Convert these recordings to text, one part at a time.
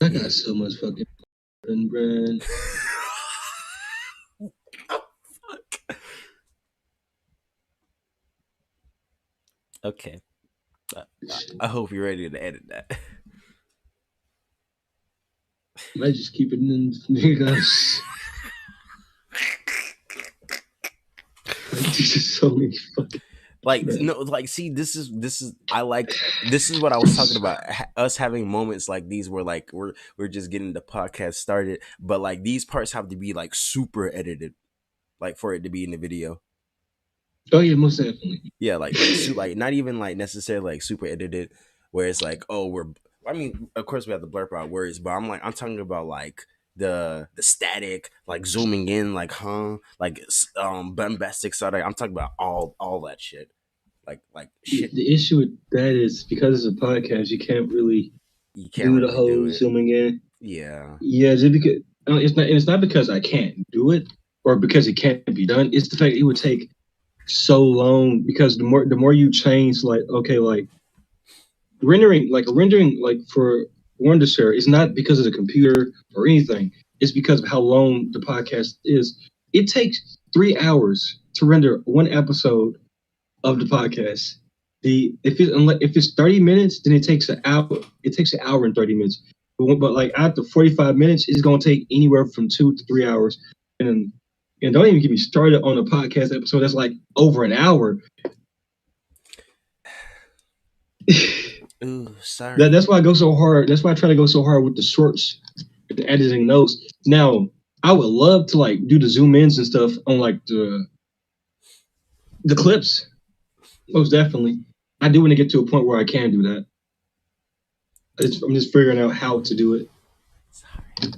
I got so much fucking bread. Okay. I hope you're ready to edit that. Might just keep it in niggas. This is so many fucking. Like no, like see, this is I like this is what I was talking about. Us having moments like these where like we're just getting the podcast started, but like these parts have to be like super edited, like for it to be in the video. Oh yeah, most definitely. Yeah, like not even like necessarily like super edited, where it's like oh we're. I mean, of course we have to blurp out words, but I'm talking about like the static, like zooming in, like like bombastic stutter. I'm talking about all that shit. Like shit. The issue with that is because it's a podcast, you can't really You can't do the really do whole it. zooming in. Yeah. Yeah, just because it's not because I can't do it or because it can't be done. It's the fact it would take so long because the more you change, like okay, like rendering like for Wondershare is not because of the computer or anything. It's because of how long the podcast is. It takes 3 hours to render one episode of the podcast. If it's 30 minutes, then it takes an hour. It takes an hour and 30 minutes. But like after 45 minutes, it's gonna take anywhere from 2 to 3 hours. And and don't even get me started on a podcast episode that's like over an hour. Ooh, sorry. That's why I go so hard. That's why I try to go so hard with the shorts, with the editing those. Now, I would love to like do the zoom ins and stuff on like the clips. Most definitely. I do want to get to a point where I can do that. I'm just figuring out how to do it. Sorry.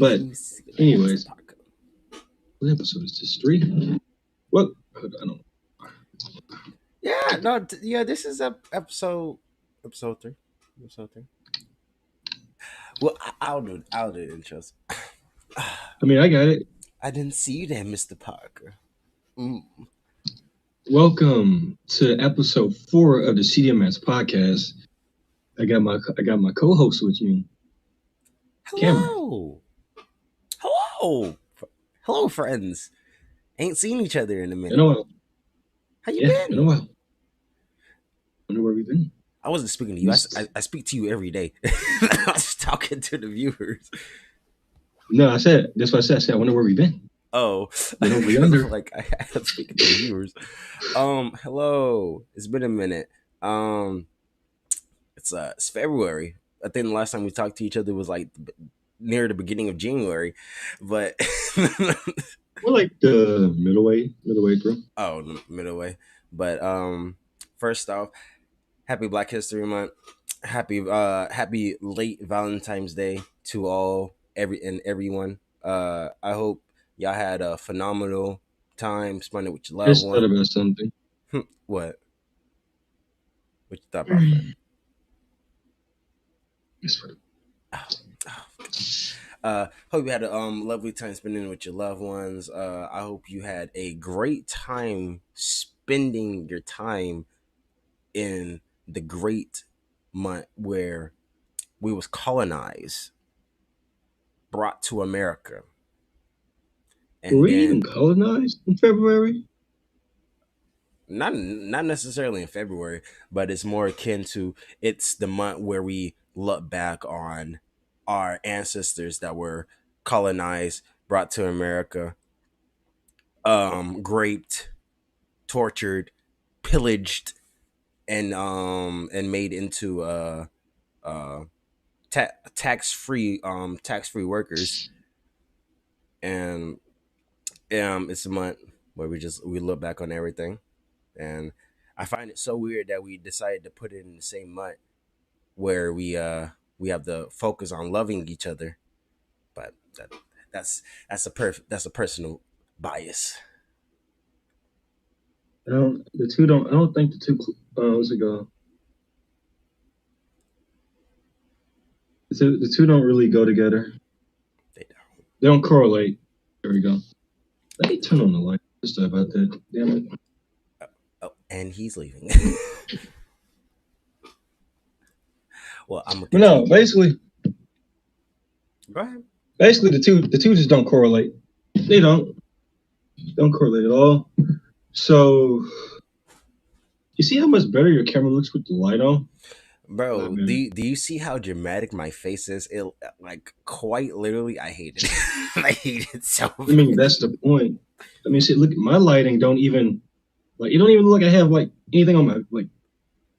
But anyways, what episode is this? 3? What? I don't know. Yeah, no, yeah, this is episode 3. Episode 3. Well, I'll do the intros. I mean, I got it. I didn't see you there, Mr. Parker. Welcome to episode 4 of the CDMS podcast. I got my co-host with me. Hello. Cameron. Hello, friends. Ain't seen each other in a minute. In a while. How you been? In a while. Wonder where we've been. I wasn't speaking to you. I speak to you every day. I was talking to the viewers. No, I said that's what I said. I wonder where we've been. Oh, like I was speaking to the viewers. Hello. It's been a minute. It's February. I think the last time we talked to each other was like near the beginning of January, but we're like the middle way through. Oh, middle way. But first off, happy Black History Month. Happy late Valentine's Day to all everyone. I hope y'all had a phenomenal time spending with your loved one. Thought about something. What? What you thought about that? Hope you had a lovely time spending with your loved ones. I hope you had a great time spending your time in the great month where we was colonized, brought to America. And were we even colonized in February? Not necessarily in February, but it's more akin to it's the month where we look back on our ancestors that were colonized, brought to America, raped, tortured, pillaged, and made into tax-free workers. And it's a month where we look back on everything. And I find it so weird that we decided to put it in the same month where we have the focus on loving each other, but that's a personal bias. I don't think the two what's it go? The two don't really go together. They don't correlate. There we go. Let me turn on the light. Just about that. Damn it. And he's leaving. Well, I'm gonna But no, continue. Go ahead. basically the two just don't correlate. They don't correlate at all. So you see how much better your camera looks with the light on? A lot Bro, better. do you see how dramatic my face is? It like quite literally, I hate it. I hate it so I mean, bad. that's the point. I mean, see, look, my lighting don't even like it don't even look like I have like anything on my like.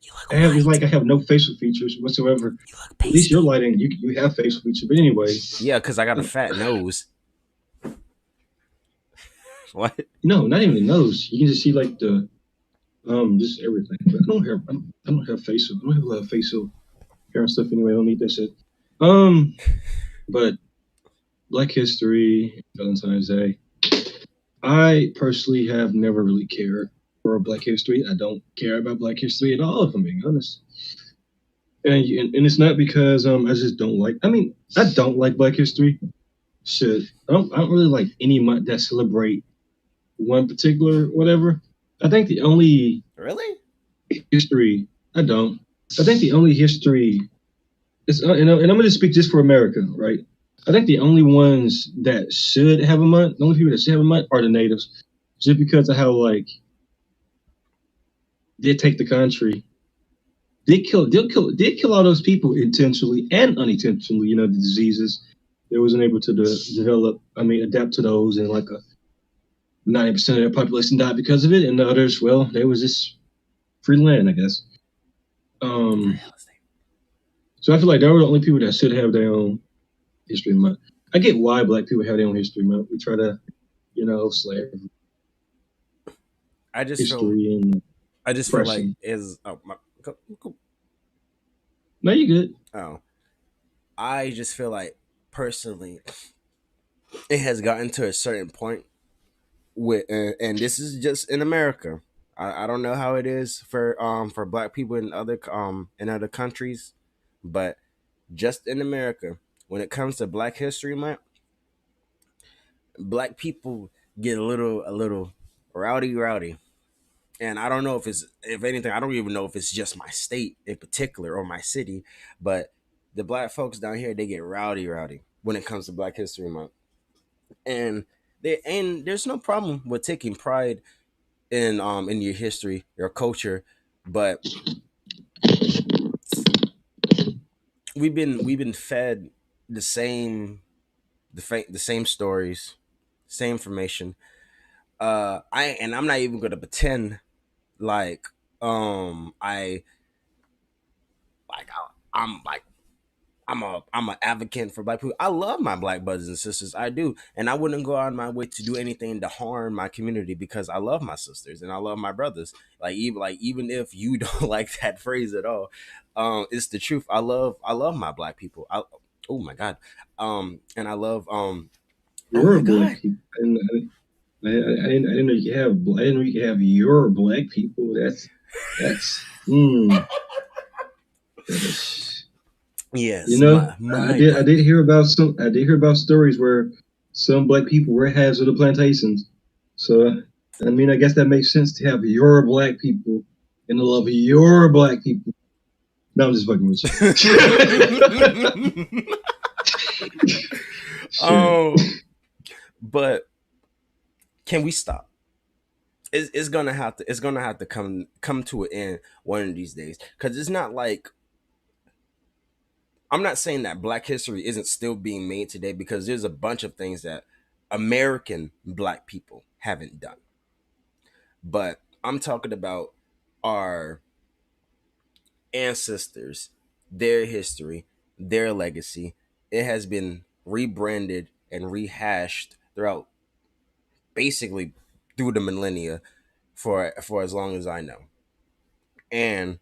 You look I have it's white. like I have no facial features whatsoever. You look At least your pasty. lighting, you have facial features. But anyway, Yeah, because I got a uh, fat nose. What? no, not even the nose. You can just see like the just everything. But I don't have facial. I don't have a lot of facial hair and stuff anyway. I don't need that shit. Um, but Black History, Valentine's Day. I personally have never really cared for Black History. I don't care about Black History at all, if I'm being honest. And it's not because I just don't like. I mean, I don't like Black History. Shit, I don't really like any month that celebrate one particular whatever. I think the only Really? history I don't. I think the only history is, and I'm going to speak just for America, right? I think the only ones that should have a month, the only people that should have a month are the natives, just because of how like they take the country. They kill all those people intentionally and unintentionally. You know, the diseases they wasn't able to develop. I mean, adapt to those, and like a 90% of their population died because of it, and the others, well, they was just free land, I guess. Free Um, real estate. so I feel like they were the only people that should have their own history month. I get why black people have their own history month. We try to, slave I just feel history and I just feel like oppression. is No, you good. oh, I just feel like personally it has gotten to a certain point with and this is just in America. I don't know how it is for black people in other countries, but just in America, when it comes to Black History Month, black people get a little rowdy. And I don't know if anything, I don't even know if it's just my state in particular or my city, but the black folks down here, they get rowdy when it comes to Black History Month. And there's no problem with taking pride in your history, your culture, but we've been fed the same the same stories, same information. I'm not even gonna pretend like I like I'm like I'm an advocate for black people. I love my black brothers and sisters. I do, and I wouldn't go out of my way to do anything to harm my community because I love my sisters and I love my brothers. Even if you don't like that phrase at all, it's the truth. I love my black people. Oh my god, and I love oh You're my a black god. people. And I didn't know you could have. I didn't know you could have your black people. That's. That is, Yes, my I black did hear people. about some. I did hear about stories where some black people were halves of the plantations. So I mean, I guess that makes sense to have your black people and the love of your black people. No, I'm just fucking with you. Shit. um, but can we stop? It's gonna have to come to an end one of these days because it's not like I'm not saying that Black history isn't still being made today because there's a bunch of things that American Black people haven't done, but I'm talking about our ancestors, their history, their legacy. It has been rebranded and rehashed throughout basically through the millennia for as long as I know. And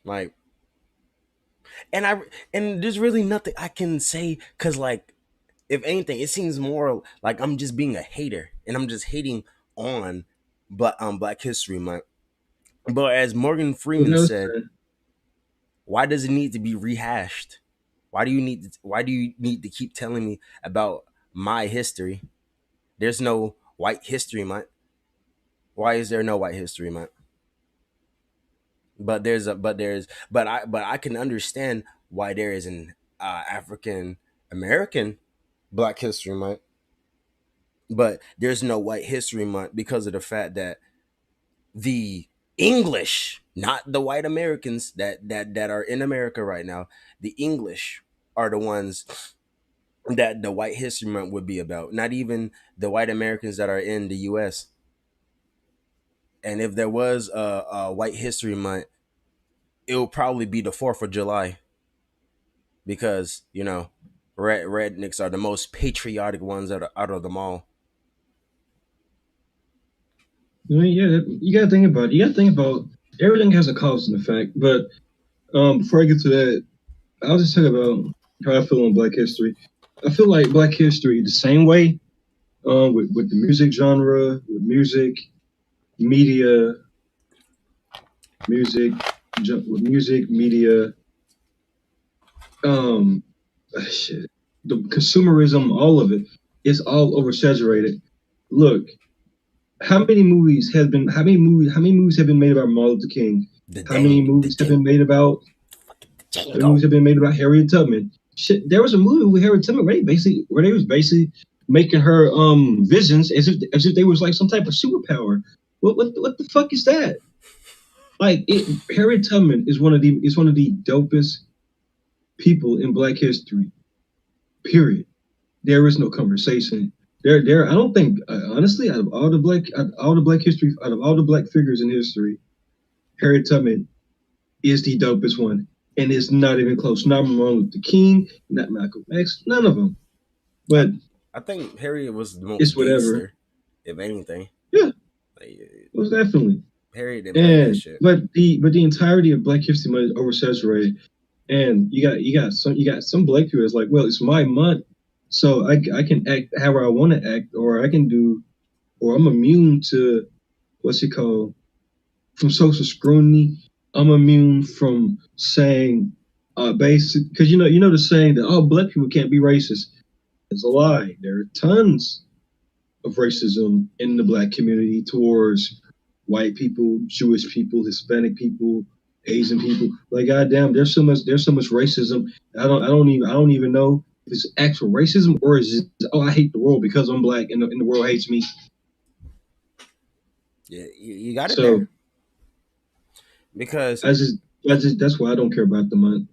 like and I and there's really nothing I can say cuz like if anything it seems more like I'm just being a hater and I'm just hating on Black History Month. But as Morgan Who Freeman knows? said, why does it need to be rehashed? Why do you need to keep telling me about my history? There's no White History Month. Why is there no White History Month? but I can understand why there is an African American Black History Month, but there's no White History Month because of the fact that the English, not the white Americans that are in America right now, the English are the ones that the White History Month would be about, not even the white Americans that are in the U.S. And if there was a White History Month, it will probably be the 4th of July because rednecks are the most patriotic ones out of them all. I mean, yeah, you gotta think about it. You gotta think about everything has a cause and effect. But before I get to that, I'll just talk about how I feel on Black History. I feel like Black History the same way with the music genre, with music, media, music, with music, media, um, shit, the consumerism, all of it, it's all oversaturated. Look, how many movies have been made about Martin Luther King? The How many dang, the movies have dang, been made about How many movies Django. have been made about Harriet Tubman? Shit, there was a movie with Harriet Tubman where they was basically making her visions as if they was like some type of superpower. What the fuck is that? Like Harriet Tubman is one of the dopest people in Black history. Period. There is no conversation. There. I don't think honestly out of all the black figures in history, Harriet Tubman is the dopest one, and it's not even close. Not Martin Luther King, not Malcolm X, none of them. I But I think Harriet was the it's most whatever. gangster, if anything. Yeah, Like, most definitely. Harriet didn't play that And shit. but the entirety of Black History Month is oversaturated, and you got some black people that's like, well, it's my month, so I can act however I want to act, or I can do, or I'm immune to what's it called from social scrutiny. I'm immune from saying basic because you know the saying that oh black people can't be racist. It's a lie. There are tons of racism in the black community towards white people, Jewish people, Hispanic people, Asian people. Like goddamn, there's so much racism. I don't even know if it's actual racism or is it oh I hate the world because I'm black and the world hates me. Yeah, you got it there So because I just that's why I don't care about the month.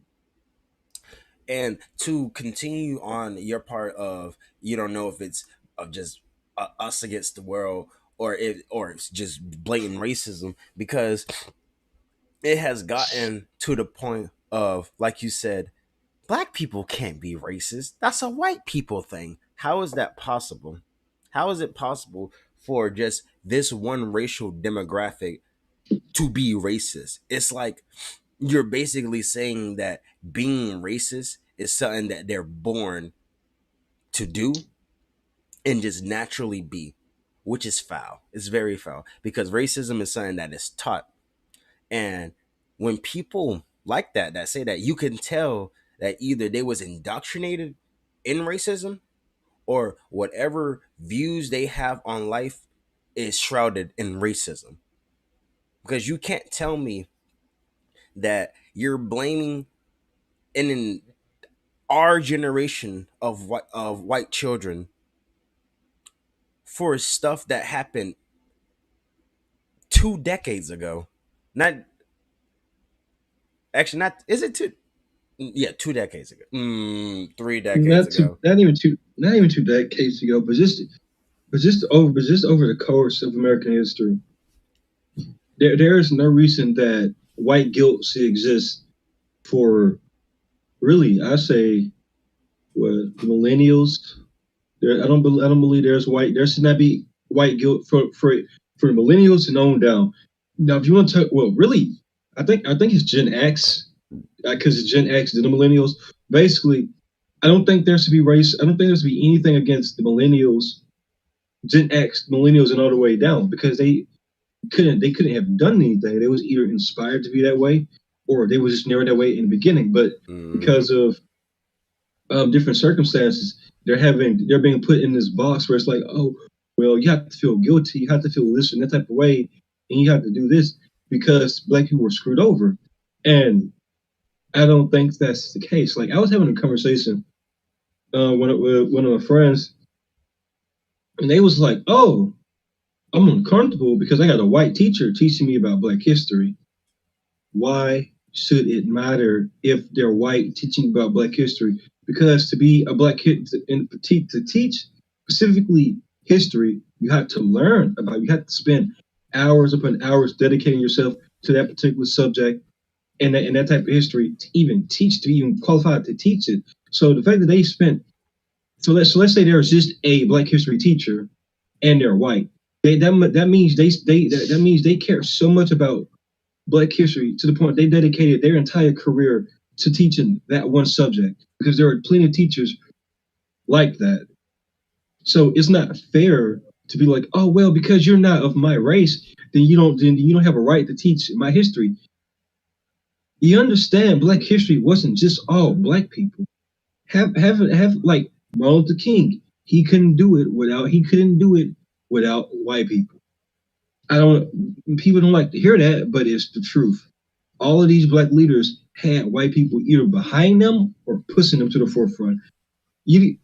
and to continue on your part of you don't know if it's of just us against the world or it's just blatant racism because it has gotten to the point of like you said black people can't be racist. That's a white people thing. How is that possible? How is it possible for just this one racial demographic to be racist? It's like you're basically saying that being racist is something that they're born to do and just naturally be, which is foul. It's very foul because racism is something that is taught. And when people like that say that, you can tell that either they was indoctrinated in racism or whatever views they have on life is shrouded in racism. Because you can't tell me that you're blaming in our generation of white children for stuff that happened 2 decades ago. Not actually not is it two yeah 2 decades ago 3 decades ago. Not even 2 decades ago, but just over the course of American history, there is no reason that white guilt should exist for really. I say what the millennials. I don't believe there should not be white guilt for the millennials and on down. Now, if you want to talk, well, really, I think it's Gen X because it's Gen X, the millennials. Basically, I don't think there should be race. I don't think there should be anything against the millennials, Gen X, millennials, and all the way down because they couldn't have done anything. They was either inspired to be that way or they was just never that way in the beginning. But Mm-hmm. because of different circumstances, they're being put in this box where it's like, oh, well, you have to feel guilty, you have to feel this and that type of way, and you have to do this. because black people were screwed over. And I don't think that's the case. Like I was having a conversation with one of my friends, and they was like, "Oh, I'm uncomfortable because I got a white teacher teaching me about Black history. Why should it matter if they're white teaching about Black history? Because to be a Black kid and to teach specifically history, you have to learn about. You have to spend hours upon hours dedicating yourself to that particular subject and that type of history to even teach, to even qualify to teach it. So the fact that they spent let's say there's just a Black history teacher and they're white. That means that means they care so much about Black history to the point they dedicated their entire career to teaching that one subject because there are plenty of teachers like that. So it's not fair to be like, oh well, because you're not of my race, then you don't have a right to teach my history. You understand? Black history wasn't just all Black people. Have like Martin Luther King. He couldn't do it without white people. I don't People don't like to hear that, but it's the truth. All of these black leaders had white people either behind them or pushing them to the forefront. You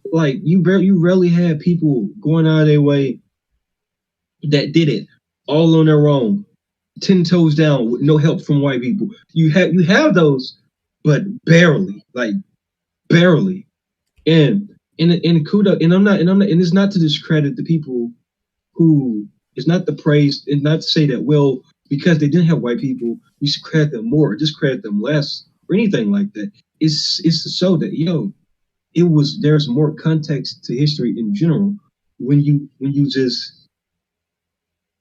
rarely had people going out of their way that did it all on their own, 10 toes down with no help from white people. You have those, but barely, like barely. And kudos, and it's not to discredit the people who it's not the praise and not to say that well because they didn't have white people we should credit them more or discredit them less or anything like that. It's to show that it was there's more context to history in general when you just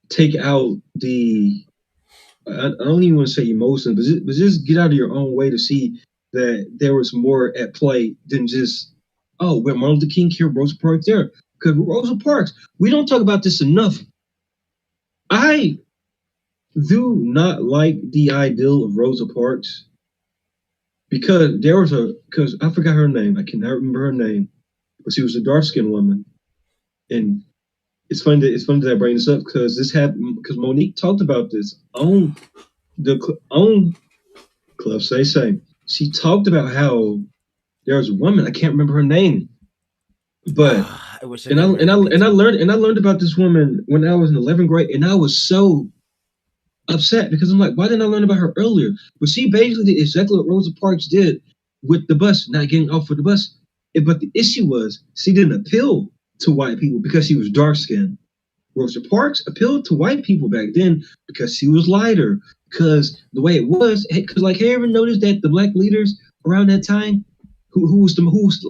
take out the I don't even want to say emotion, but just get out of your own way to see that there was more at play than just oh, where Martin Luther King killed Rosa Parks there. Because Rosa Parks, we don't talk about this enough. I do not like the ideal of Rosa Parks because I forgot her name. I cannot remember her name, but she was a dark skinned woman, and it's funny that I bring this up because this happened because Mo'Nique talked about this on Club Shay Shay. She talked about how there was a woman I can't remember her name, but I wish I could remember. I learned about this woman when I was in 11th grade, and I was so upset because I'm like, why didn't I learn about her earlier? But she basically did exactly what Rosa Parks did with the bus, not getting off of the bus. But the issue was she didn't appeal to white people because she was dark skinned. Rosa Parks appealed to white people back then because she was lighter. Because the way it was, because like, have you ever noticed that the black leaders around that time, who was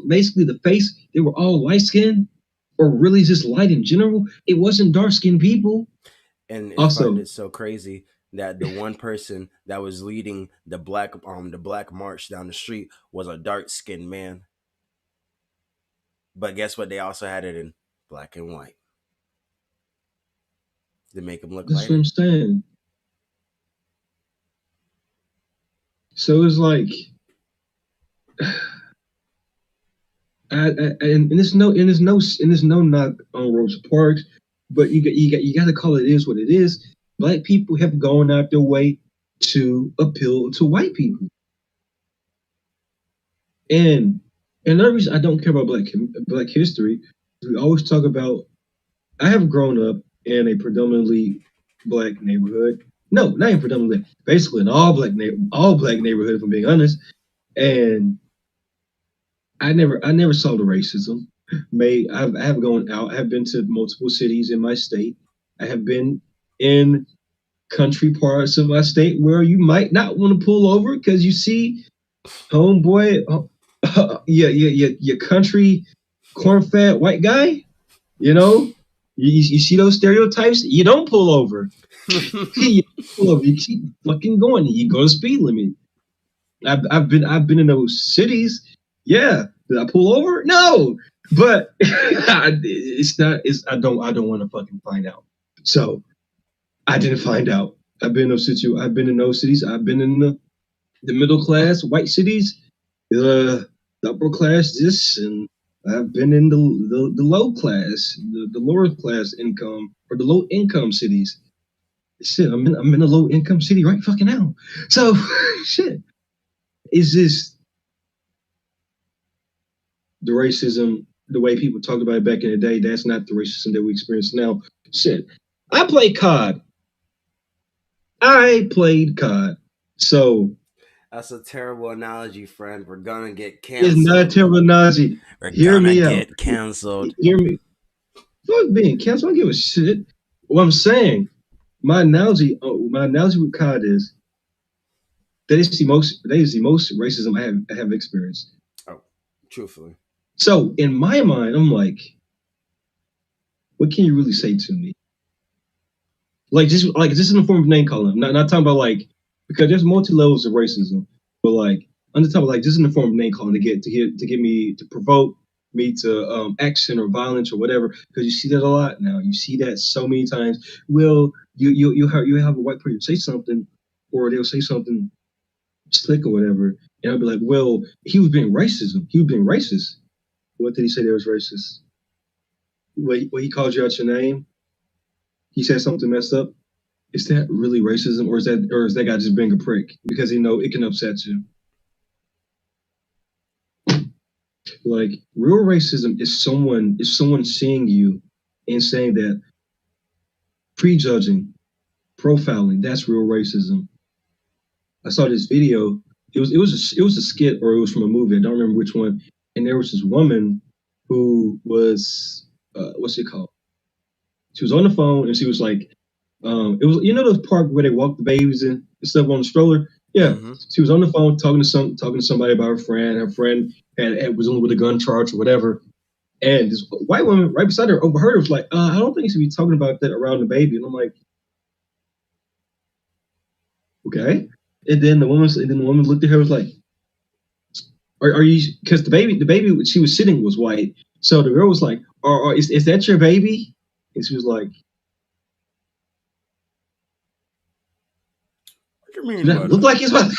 basically the face, they were all light skinned or really just light in general. It wasn't dark skinned people. And I find Also, it so crazy that the one person that was leading the black march down the street was a dark skinned man. But guess what? They also had it in black and white to make him look that's what I'm lighter. saying. So it's like, and there's no knock on Rosa Parks, but you got to call it is what it is. Black people have gone out their way to appeal to white people, and another reason I don't care about black history is we always talk about. I have grown up in a predominantly black neighborhood. No, not even predominantly, basically an all black neighborhood. If I'm being honest, and I never saw the racism. I have gone out. I have been to multiple cities in my state. I have been in country parts of my state where you might not want to pull over because you see homeboy, your country corn-fed white guy. You know, you see those stereotypes. You don't pull over. You pull over. You keep fucking going. You go to speed limit. I've been in those cities. Yeah. Did I pull over? No. But it's not. It's I don't want to fucking find out. So I didn't find out. I've been in those cities. I've been in the middle class white cities, the upper class this, and I've been in the low class, the lower class income or the low income cities. shit, I'm in a low income city right fucking now. So shit. Is this the racism, the way people talked about it back in the day? That's not the racism that we experience now. Shit. I played COD. I played COD. So That's a terrible analogy, friend. We're gonna get it's not a canceled. terrible analogy. We're Hear gonna me out. get canceled. Hear me. Fuck being canceled. I don't give a shit. What I'm saying, my analogy with COD is that is the most racism I have experienced. Oh, truthfully. So in my mind, I'm like, what can you really say to me? Like just in the form of name calling. I'm not talking about like because there's multi levels of racism, but like I'm just talking about like just in the form of name calling to get me to provoke me to action or violence or whatever. Because you see that a lot now. You see that so many times. Will you have a white person say something, or they'll say something slick or whatever, and I'll be like, well, he was being racism. He was being racist. What did he say that was racist? What he called you out your name? He said something messed up. Is that really racism, or is that guy just being a prick because it can upset you? Like real racism is someone seeing you and saying that prejudging, profiling. That's real racism. I saw this video. It was a skit or it was from a movie. I don't remember which one. And there was this woman who was what's it called? She was on the phone and she was like, it was those park where they walk the babies and stuff on the stroller. Yeah, Mm-hmm. she was on the phone talking to somebody about her friend. Her friend was on with a gun charge or whatever. And this white woman right beside her overheard her was like, I don't think you should be talking about that around the baby. And I'm like, okay. And then the woman looked at her and was like, are you? Because the baby she was sitting was white. So the girl was like, is that your baby? And she was like, What do you mean does by that look that? like it's my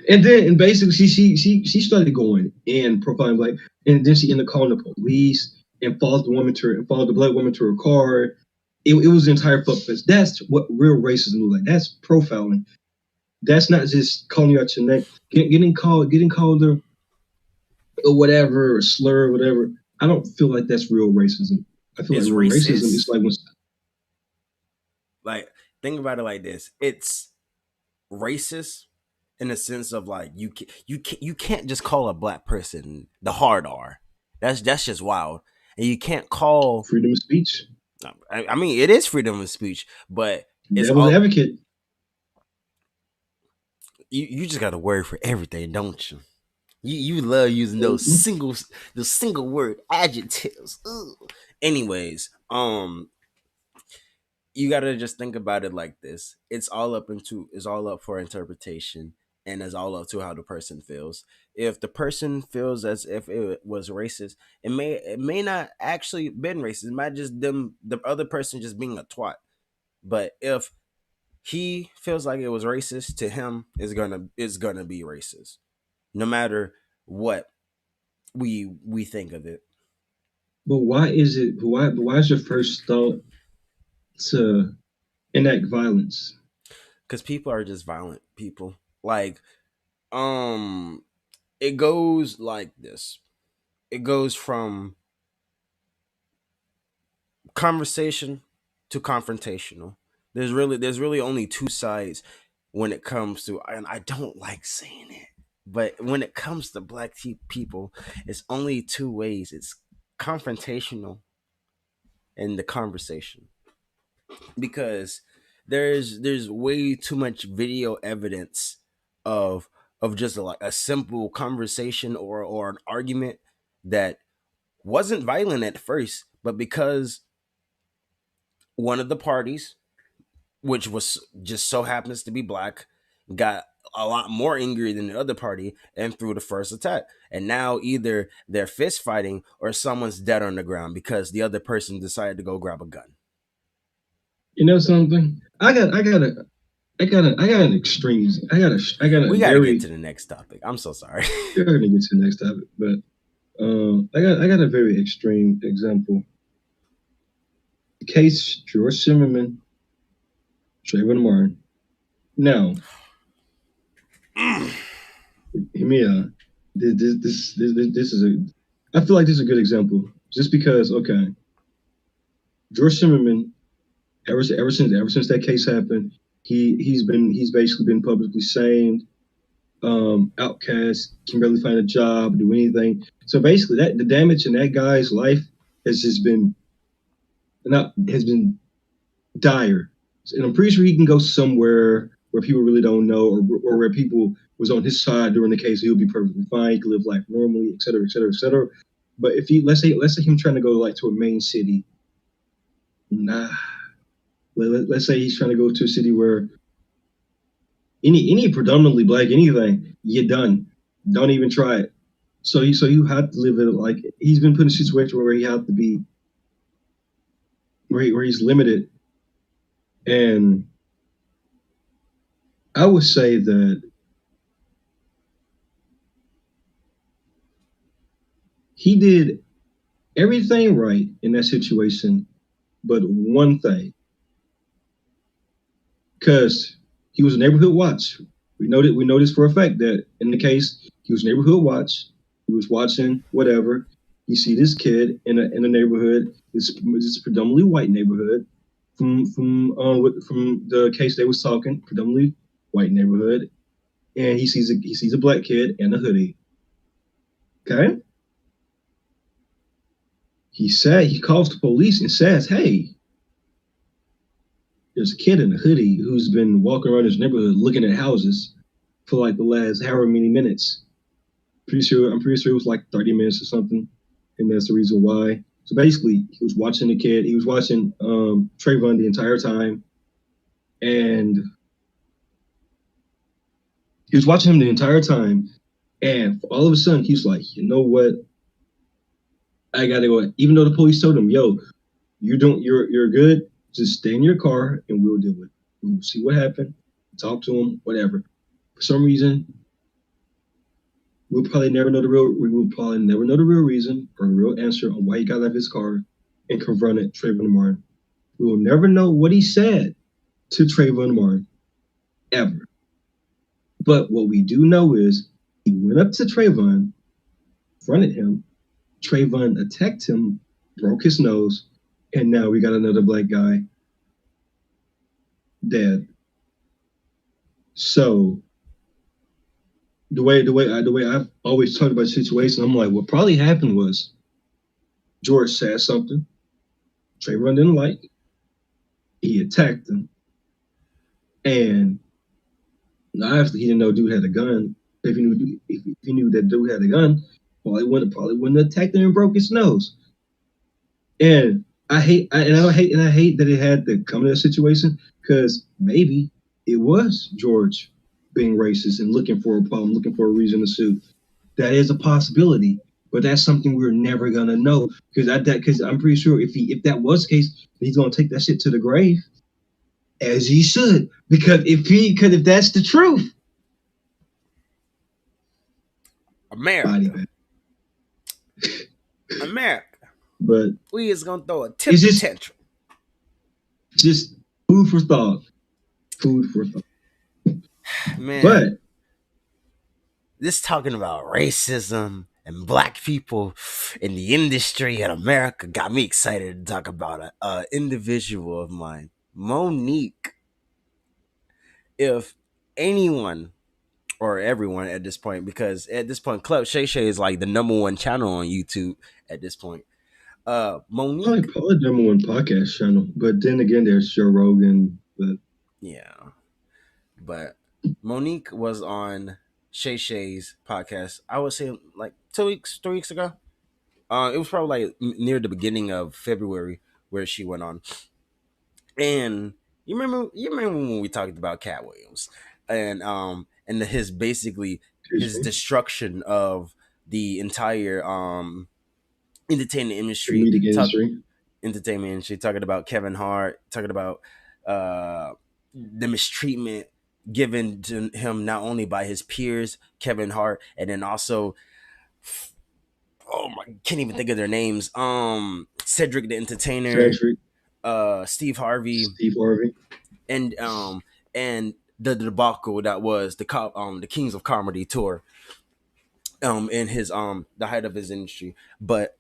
and basically she started going and profiling like, and then she ended up calling the police and followed the black woman to her car. It was the entire fuck fest. That's what real racism looks like. That's profiling. That's not just calling you out your name, getting called or whatever, or slur, or whatever. I don't feel like that's real racism. I feel like It's real racism is racist. like when Like, think about it like this: it's racist in the sense of like you can't just call a black person the hard R. That's just wild. And you can't call. freedom of speech. I mean, it is freedom of speech, but it's Devil's all advocate. you just got a word for everything, don't you? You love using those single word adjectives. Ugh. Anyways, you gotta just think about it like this. It's all up for interpretation, and it's all up to how the person feels. If the person feels as if it was racist, it may not actually been racist. It might just them the other person just being a twat. But if he feels like it was racist, to him it's gonna be racist. No matter what we think of it. But why is it? Why is your first thought to enact violence? Because people are just violent people. Like, um it goes like this. It goes from conversation to confrontational. There's really only two sides when it comes to, and I don't like saying it, but when it comes to black people, it's only two ways. It's confrontational and the conversation. Because there's way too much video evidence of just like a simple conversation or an argument that wasn't violent at first, but because one of the parties, which was just so happens to be black, got a lot more angry than the other party and threw the first attack. And now either they're fist fighting or someone's dead on the ground because the other person decided to go grab a gun. You know something? I got an extreme. I got a We got to get to very. the next topic. I'm so sorry. We're gonna get to the next topic, but I got a very extreme example. Case George Trayvon Martin. Now, hear me out. This is a. I feel like this is a good example, just because. Okay, George Zimmerman. Ever since that case happened, he's basically been publicly shamed, outcast, can barely find a job, do anything. So basically, that the damage in that guy's life has just been not has been dire. And I'm pretty sure he can go somewhere where people really don't know, or where people was on his side during the case. He'll be perfectly fine. He can live life normally, et cetera, et cetera, et cetera. But if he let's say him trying to go like to a main city, nah. Let's say he's trying to go to a city where any predominantly black anything, you're done. Don't even try it. So you have to live it like he's been put in a situation where he have to be where he's limited. And I would say that he did everything right in that situation, but one thing, because he was a neighborhood watch. We know this for a fact that in the case he was neighborhood watch. He was watching whatever. You see this kid in a neighborhood. It's a predominantly white neighborhood. From the case they was talking, predominantly white neighborhood, and he sees a black kid in a hoodie. Okay, he calls the police and says, "Hey, there's a kid in a hoodie who's been walking around his neighborhood looking at houses for like the last however many minutes. I'm pretty sure it was like 30 minutes or something, and that's the reason why." So basically, he was watching the kid. He was watching Trayvon the entire time, and he was watching him the entire time. And all of a sudden, he's like, "You know what? I gotta go." Even though the police told him, "Yo, you're good. Just stay in your car, and we'll deal with it. We'll see what happened. Talk to him, whatever." For some reason, we will probably never know the real reason or the real answer on why he got out of his car and confronted Trayvon Martin. We will never know what he said to Trayvon Martin ever. But what we do know is he went up to Trayvon, confronted him. Trayvon attacked him, broke his nose, and now we got another black guy dead. So the way I've always talked about the situation, I'm like, what probably happened was George said something Trayvon didn't like. He attacked him, and obviously he didn't know dude had a gun. If he knew that dude had a gun, probably wouldn't have attacked him and broke his nose. And I hate that it had to come to that situation because maybe it was George being racist and looking for a problem, looking for a reason to sue. That is a possibility, but that's something we're never gonna know because I'm pretty sure if that was the case, he's gonna take that shit to the grave, as he should. Because if that's the truth, body America, bag. America, But we is gonna throw a it's temper tantrum. just food for thought. Food for thought. Man, But this talking about racism and black people in the industry in America got me excited to talk about a individual of mine, Mo'Nique. If anyone or everyone at this point, because at this point, Club Shay Shay is like the #1 channel on YouTube at this point. Mo'Nique, probably the number one podcast channel. But then again, there's Joe Rogan. But yeah, but Mo'Nique was on Shay Shay's podcast. I would say like 2 weeks, 3 weeks ago. It was probably like near the beginning of February where she went on. And you remember when we talked about Cat Williams and his basically his seriously, destruction of the entire entertainment the industry, music industry. talking about Kevin Hart, talking about the mistreatment given to him not only by his peers, Kevin Hart, and then also oh my, can't even think of their names. Cedric the Entertainer, Cedric, Steve Harvey, Steve Harvey. and the debacle that was the Kings of Comedy tour in his the height of his industry. But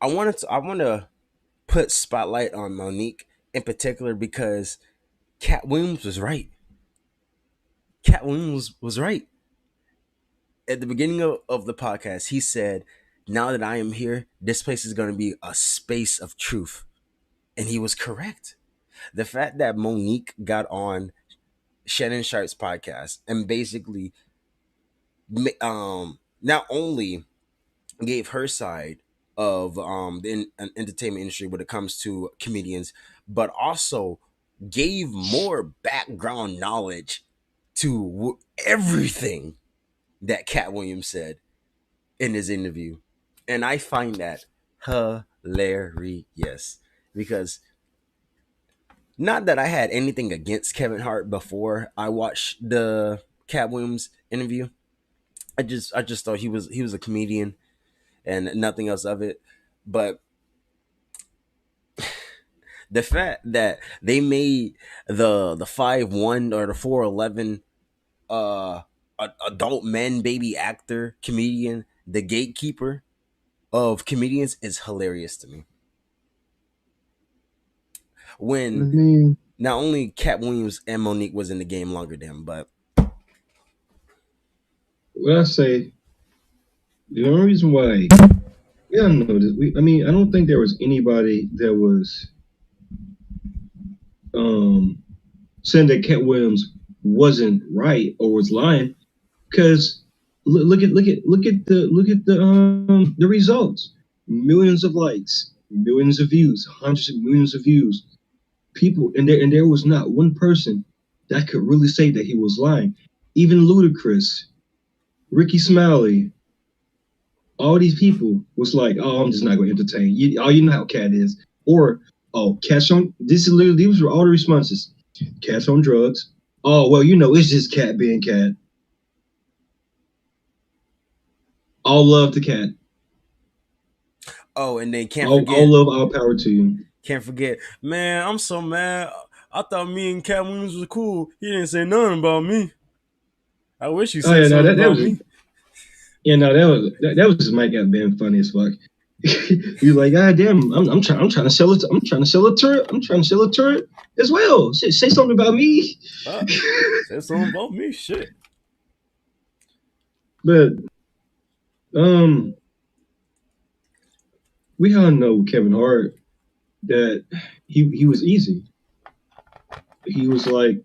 I want to put spotlight on Mo'Nique in particular because Katt Williams was right. Katt Williams was right at the beginning of the podcast. He said, "Now that I am here, this place is going to be a space of truth," and he was correct. The fact that Mo'Nique got on Shannon Sharp's podcast and basically not only gave her side of entertainment industry when it comes to comedians, but also gave more background knowledge to everything that Katt Williams said in his interview. And I find that hilarious because not that I had anything against Kevin Hart before I watched the Katt Williams interview. I just thought he was a comedian and nothing else of it. But the fact that they made the 5'1" or the 4'11" adult man baby actor comedian the gatekeeper of comedians is hilarious to me. I When mean, not only Katt Williams and Mo'Nique was in the game longer than him, but what I say, the only reason why, yeah, I don't know. I mean, I don't think there was anybody that was um saying that Cat Williams wasn't right or was lying because look at the results. Millions of likes, millions of views, hundreds of millions of views. People and there was not one person that could really say that he was lying. Even Ludacris, Ricky Smiley, all these people was like, "Oh, I'm just not going to entertain you." Oh, you know how Cat is, or "Oh, Cat's on." This is literally these were all the responses. Cat's on drugs. Oh well, you know it's just Cat being Cat. All love to Cat. oh, and then All love, all power to you. can't forget, man. I'm so mad. I thought me and Katt Williams was cool. He didn't say nothing about me. I wish he Oh said yeah, no, something that about was me. yeah, no, that was just Mike got being funny as fuck. He's like, God damn, I'm trying to sell it. I'm trying to sell a turret. I'm trying to sell a turret as well. Say something about me. Said something about me. Shit. But um, we all know Kevin Hart that he was easy. He was like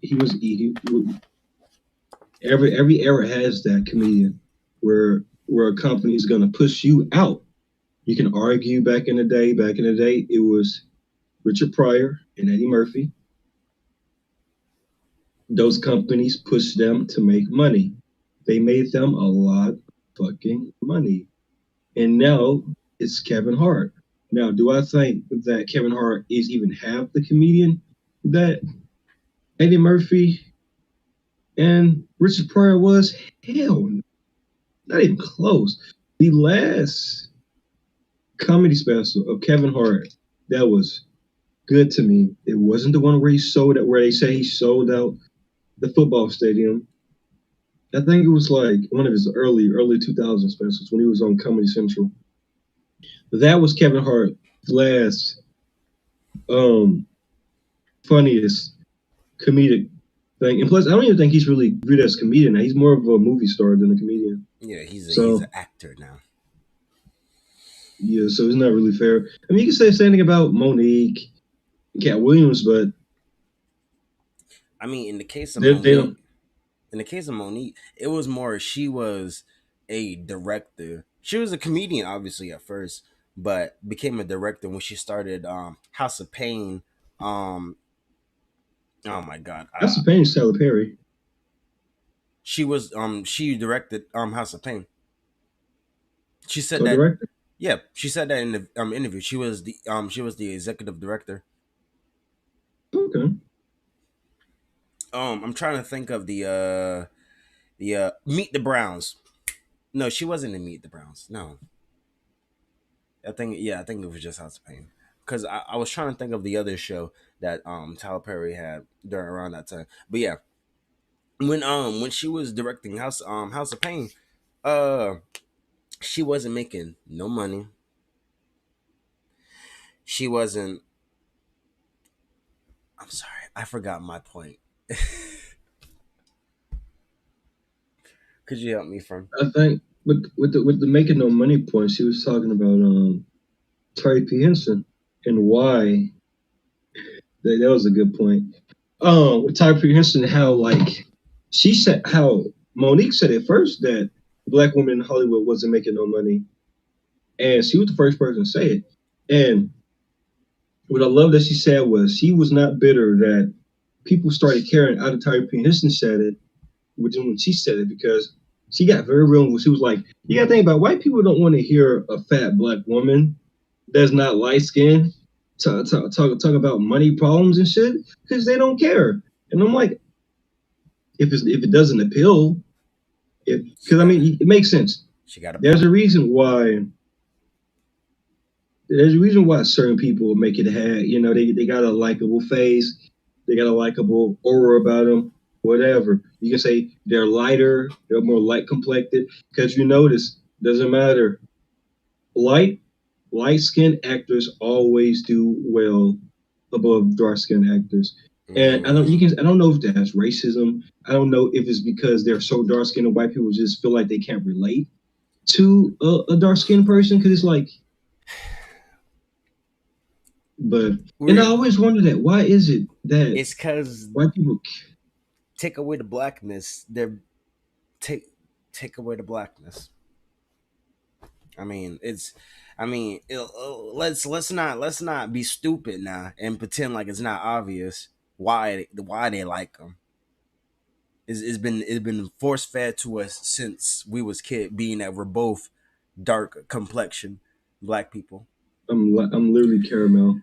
every era has that comedian where a company is gonna push you out. You can argue back in the day. Back in the day, it was Richard Pryor and Eddie Murphy. Those companies pushed them to make money. They made them a lot of fucking money. And now it's Kevin Hart. Now, do I think that Kevin Hart is even half the comedian that Eddie Murphy and Richard Pryor was? Hell no. Not even close. The last comedy special of Kevin Hart that was good to me, it wasn't the one where he sold it, where they say he sold out the football stadium. I think it was like one of his early 2000 specials when he was on Comedy Central. That was Kevin Hart's last um funniest comedic thing. And plus, I don't even think he's really viewed as a comedian now. He's more of a movie star than a comedian. Yeah, he's So an actor now. yeah, so it's not really fair. I mean, you can say something about Mo'Nique and Cat Williams, but I mean, in the case of they Mo'Nique, don't. it was more she was a director. She was a comedian, obviously at first, but became a director when she started House of Pain. Um, oh my God, That's the pain, Sally Perry, she directed House of Pain. She said that. co-director. Yeah, she said that in the interview. She was the executive director. Okay, I'm trying to think of the Meet the Browns. No, she wasn't in Meet the Browns. No, I think it was just House of Pain. because I was trying to think of the other show that Tyler Perry had during around that time. But yeah, when she was directing House of Pain, uh, she wasn't making no money. She wasn't. I'm sorry, I forgot my point. Could you help me from? I think with the making no money point, she was talking about Terry P. Henson and why that was a good point. With Terry P. Henson, how like she said how Mo'Nique said at first that black women in Hollywood wasn't making no money, and she was the first person to say it. And what I love that she said was she was not bitter that people started caring out of Terry P. Henson said it, which when she said it because she got very real. She was like, "You got to think about white people don't want to hear a fat black woman that's not light skinned talk about money problems and shit because they don't care." And I'm like, if it doesn't appeal, because I mean it makes sense. She got a There's point. a reason why. There's a reason why certain people make it have, they got a likable face, they got a likable aura about them, whatever. You can say they're lighter, they're more light complected, because you notice, doesn't matter. Light, light skinned actors always do well above dark skinned actors. And I don't know if that's racism. I don't know if it's because they're so dark skinned and white people just feel like they can't relate to a dark skinned person because it's like, but and I always wonder that why is it that It's because white people take away the blackness. They're take away the blackness. I mean, it's. I mean, let's not be stupid now and pretend like it's not obvious why they like them. It's been force fed to us since we was kid, being that we're both dark complexion black people. I'm literally caramel.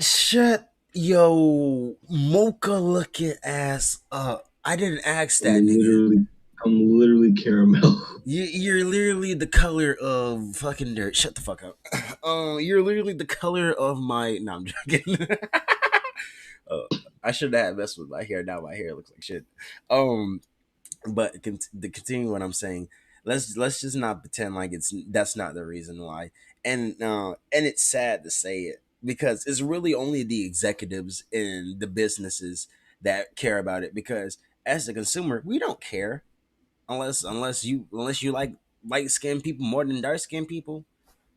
Shut yo mocha looking ass up. I didn't ask I'm that nigga. literally I'm literally caramel. You're literally the color of fucking dirt. Shut the fuck up. You're literally the color of my. No, I'm joking. I should have messed with my hair. Now my hair looks like shit. Um, but to continue what I'm saying, let's just not pretend like that's not the reason why. And it's sad to say it because it's really only the executives and the businesses that care about it. Because as a consumer, we don't care unless you like light skinned people more than dark skinned people.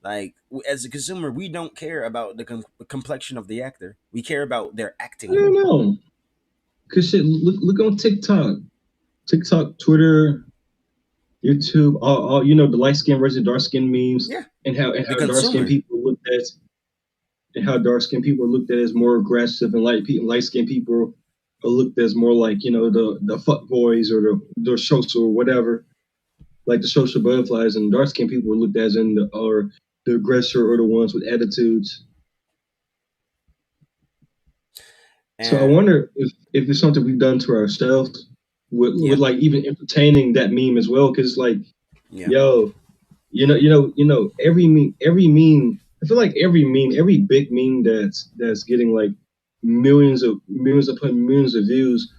Like as a consumer, we don't care about the complexion of the actor. We care about their I acting. don't know. Cause shit, look on TikTok, Twitter, YouTube, all the light skin versus dark skin memes, Yeah, and the how dark skinned consumer. people looked at and how dark skinned people are looked at as more aggressive and light skinned people are looked as more like the fuck boys or the social or whatever, like the social butterflies, and dark skinned people are looked as in the aggressor or the ones with attitudes. So I And wonder if it's something we've done to ourselves with yeah, like even entertaining that meme as well, because like, yeah, yo, every meme. I feel like every big meme that's getting like millions upon millions of views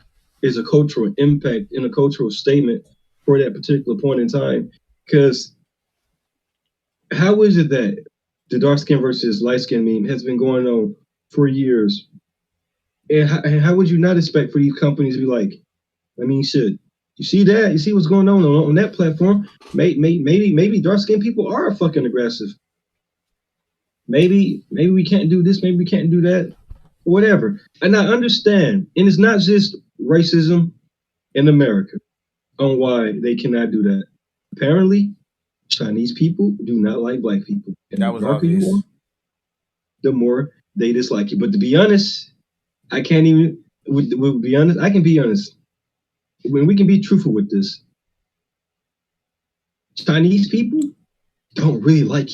is a cultural impact and a cultural statement for that particular point in time. Because how is it that the dark skin versus light skin meme has been going on for years? And how would you not expect for these companies to be like, I mean, shit, you see that? You see what's going on that platform? Maybe dark skinned people are fucking aggressive. Maybe we can't do this. Maybe we can't do that. Whatever. And I understand. And it's not just racism in America on why they cannot do that. Apparently, Chinese people do not like black people. And that the was darker you are, obvious. the more they dislike you. But to be honest, I can't even, with be honest, I can be honest. When we can be truthful with this, Chinese people don't really like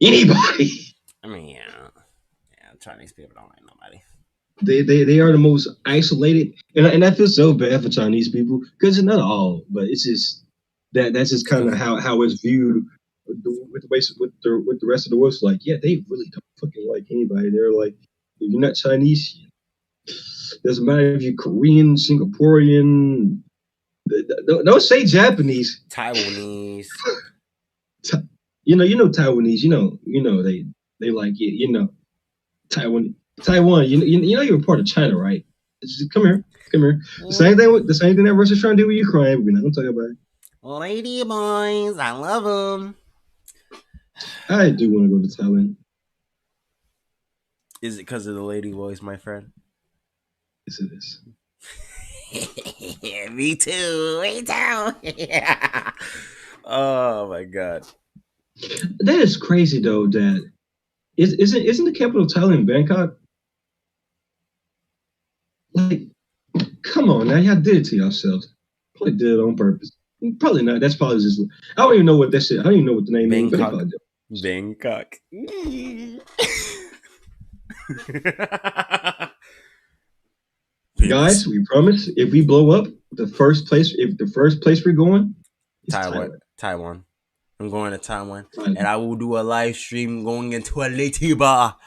anybody. I mean, yeah, Chinese people don't like nobody. They are the most isolated, and I feel so bad for Chinese people because it's not all, but it's just that's just kind of Because how it's viewed with the rest of the world. Like, yeah, they really don't fucking like anybody. They're like, if you're not Chinese, doesn't matter if you're Korean, Singaporean. Don't say Japanese. Taiwanese. You know Taiwanese. They like it. Taiwan. You're a part of China, right? Come here. The same thing that Russia's trying to do with Ukraine. We're not gonna talk about it. Ladyboys, I love them. I do want to go to Thailand. Is it because of the Ladyboys, my friend? Yes, it is. Me too. Yeah. Oh my god. That is crazy though, Dad. Isn't the capital of Thailand Bangkok? Like, come on now, y'all did it to yourselves. Probably did it on purpose. Probably not. That's probably just. I don't even know what that shit. I don't even know what the name means. Bangkok. Guys, we promise if we blow up, the first place we're going is Taiwan. I'm going to Taiwan. And I will do a live stream going into a lady bar.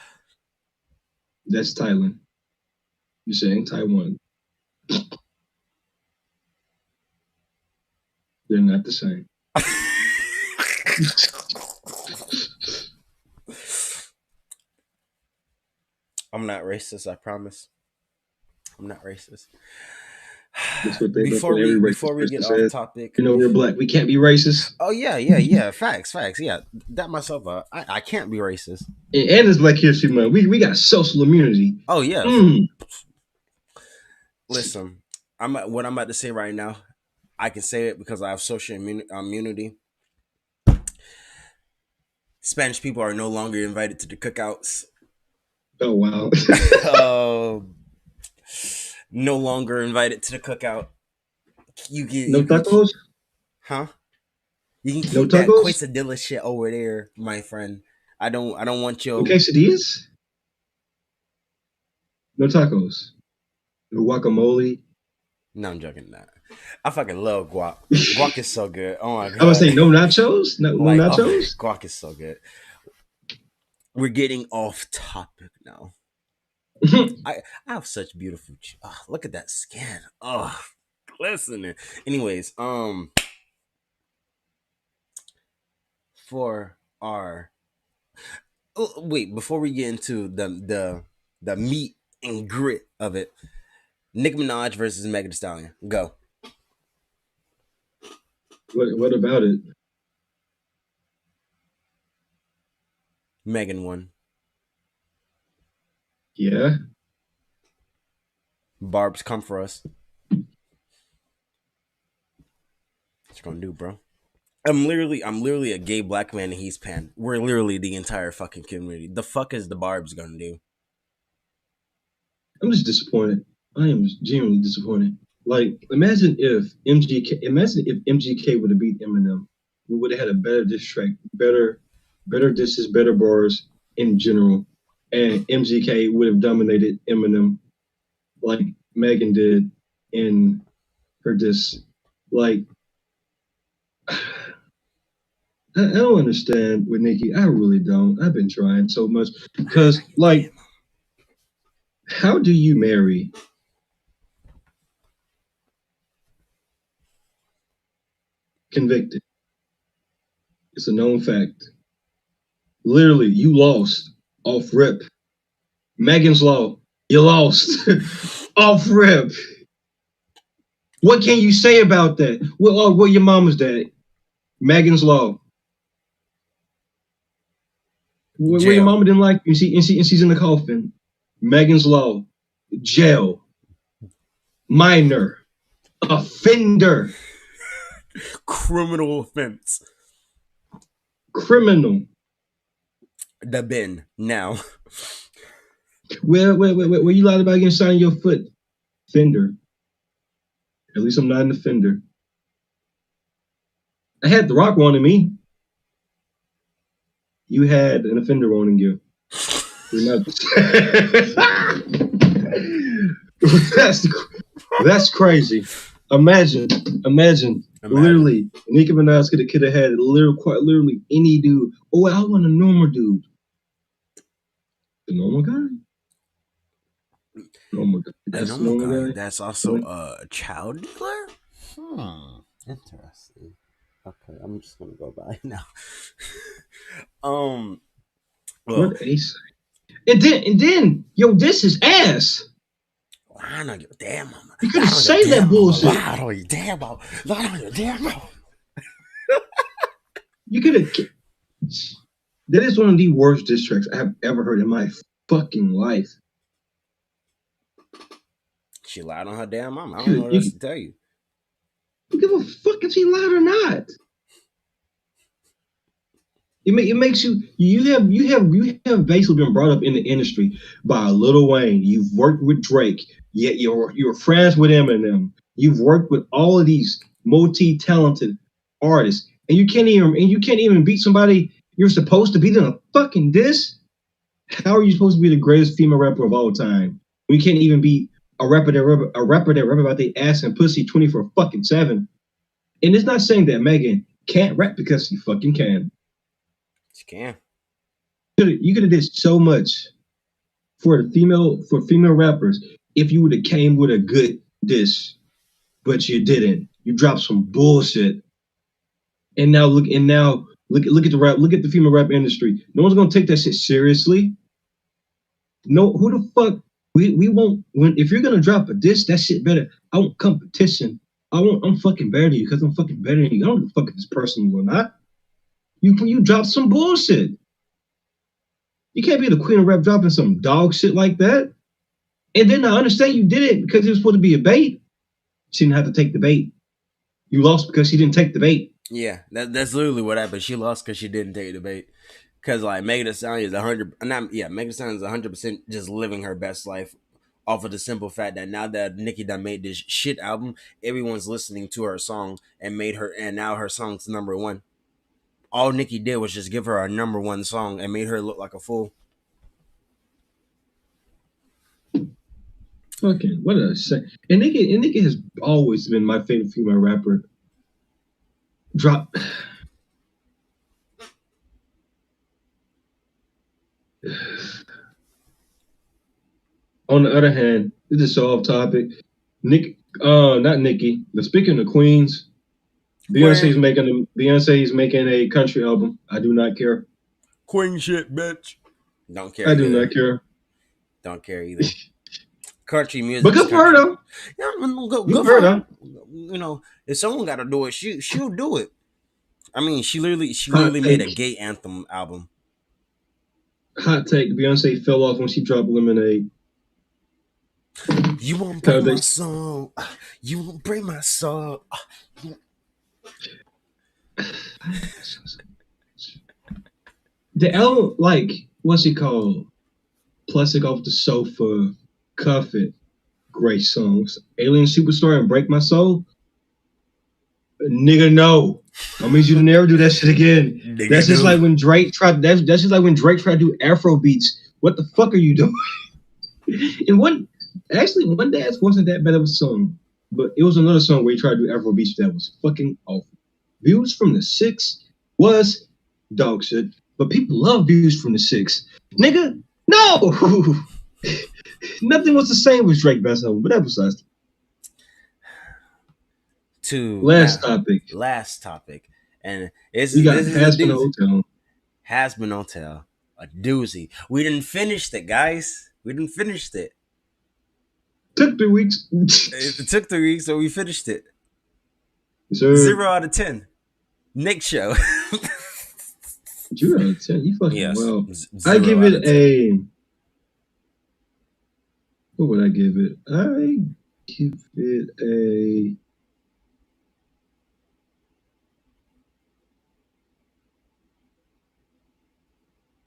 That's Thailand. You're saying Taiwan. They're not the same. I'm not racist, I promise. I'm not racist. Before we get off topic, we're black. We can't be racist. Oh yeah. Facts. Yeah, that myself. I can't be racist. And it's Black History Month. We got social immunity. Oh yeah. Listen, what I'm about to say right now. I can say it because I have social immunity. Spanish people are no longer invited to the cookouts. Oh wow. No longer invited to the cookout. You get no tacos? Huh? You can keep that quesadilla shit over there, my friend. I don't want your quesadillas? No tacos. No guacamole. No, I'm joking. Nah. I fucking love guac. Guac is so good. Oh my god. I was saying no nachos? No nachos? Guac is so good. We're getting off topic now. I have such beautiful. Look at that skin. Oh, glistening. Anyways, for our wait, before we get into the meat and grit of it, Nicki Minaj versus Megan Thee Stallion. Go. What about it? Megan won. Yeah. Barbs, come for us. What you gonna do, bro? I'm literally a gay black man in East Pan. We're literally the entire fucking community. The fuck is the Barbs gonna do? I'm just disappointed. I am genuinely disappointed. Like, imagine if MGK would have beat Eminem. We would have had a better diss track, better disses, better bars in general. And MGK would have dominated Eminem like Megan did in her diss. Like, I don't understand with Nicki. I really don't. I've been trying so much because, like, how do you marry convicted? It's a known fact. Literally, you lost off rip. Megan's Law, you lost off rip. What can you say about that? Well, your mama's dad. Megan's Law. Where your mama didn't like you, and she's in the coffin. Megan's Law, jail, minor, offender, criminal offense, criminal. The bin now. Where you lied about getting shot in your foot? Fender. At least I'm not an offender. I had the rock wanting me. You had an offender wanting you. You're not. That's crazy. Imagine, Imagine. literally, Nicki Minaj could have had quite literally any dude. Oh, I want a normal dude. The normal guy? Normal guy. A That's the normal normal guy guy? that's also a child dealer? Interesting. Okay, I'm just gonna go by now. Well, What ace? And then, yo, this is ass. line on your damn mama. You could Line have on your saved that damn mama. bullshit. Line on your damn mama. Line on your damn mama. You could have. That is one of the worst diss tracks I have ever heard in my fucking life. She lied on her damn mama. I don't know what else to tell you. You give a fuck if she lied or not. It makes you have basically been brought up in the industry by Lil Wayne. You've worked with Drake. Yet you're friends with Eminem. You've worked with all of these multi-talented artists, and you can't even beat somebody you're supposed to beat in a fucking diss. How are you supposed to be the greatest female rapper of all time? We can't even beat a rapper that rap about their ass and pussy 24/7. And it's not saying that Megan can't rap because she fucking can. She can. You could have did so much for female rappers if you would have came with a good diss, but you didn't. You dropped some bullshit. And now look at the female rap industry. No one's gonna take that shit seriously. No, who the fuck we won't if you're gonna drop a diss, that shit better. I want competition. I'm fucking better than you because I'm fucking better than you. I don't give a fuck if this person will not. You drop some bullshit. You can't be the queen of rap dropping some dog shit like that. And then I understand you did it because it was supposed to be a bait. She didn't have to take the bait. You lost because she didn't take the bait. Yeah, that's literally what happened. She lost because she didn't take the bait. Because like Megan Thee Stallion is Megan Thee Stallion is 100% just living her best life off of the simple fact that now that Nicki done made this shit album, everyone's listening to her song and now her song's number one. All Nicki did was just give her a number one song and made her look like a fool. Fucking what did I say? And Nicki has always been my favorite female rapper. Drop. On the other hand, this is so off topic. Not Nicki, but speaking of Queens, Beyonce's making a country album. I do not care. Queen shit, bitch. Don't care. I do not care. Don't care either. Country music. But good for her though. Yeah, good for her though. You know, if someone got to do it, she'll do it. I mean, she literally made a gay anthem album. Hot take: Beyonce fell off when she dropped Lemonade. You won't break my soul. You won't break my soul. The album, like, what's it called? Plastic Off the Sofa, Cuff It, great songs. Alien Superstar and Break My Soul. Nigga, no. I mean, you never do that shit again. Nigga, that's just like when Drake tried. That's just like when Drake tried to do Afro beats. What the fuck are you doing? And one dance wasn't that bad of a song, but it was another song where he tried to do Afro beats that was fucking awful. Views from the Six was dog shit, but people love Views from the Six. Nigga, no. Nothing was the same with Drake best album, but that was us. Last topic, and this got is Hazbin Hotel. Hazbin Hotel, a doozy. We didn't finish it, guys. We didn't finish it. Took 3 weeks. It took 3 weeks, so we finished it. Sure. 0 out of 10. Nick show. 0 out of 10. You fucking well. I give it a. What would I give it? I give it a.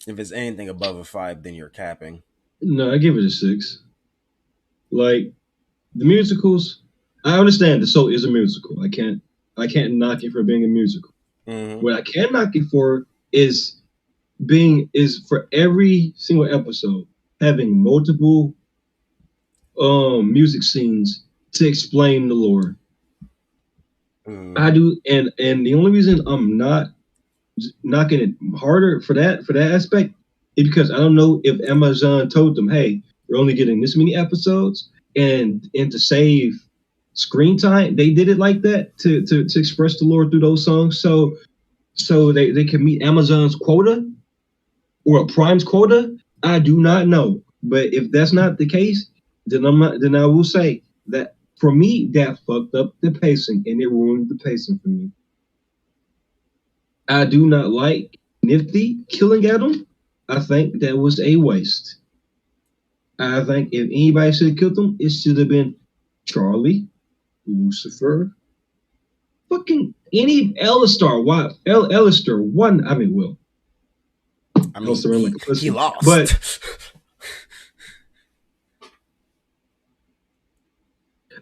If it's anything above a 5, then you're capping. No, I give it a 6. Like the musicals, I understand the soul is a musical. I can't knock it for being a musical. Mm-hmm. What I can knock it for is for every single episode having multiple music scenes to explain the lore. I Mm, do, and the only reason I'm not knocking it harder for that aspect is because I don't know if Amazon told them, hey, you're only getting this many episodes, and to save screen time, they did it like that to express the lore through those songs, so they can meet Amazon's quota or a Prime's quota. I do not know, but if that's not the case, then I'm not. Then I will say that for me, that fucked up the pacing and it ruined the pacing for me. I do not like Nifty killing Adam. I think that was a waste. I think if anybody should have killed him, it should have been Charlie, Lucifer, fucking any Elistar. Why Elister one? I mean, well, I mean, Elister ran like a he pussy, but lost.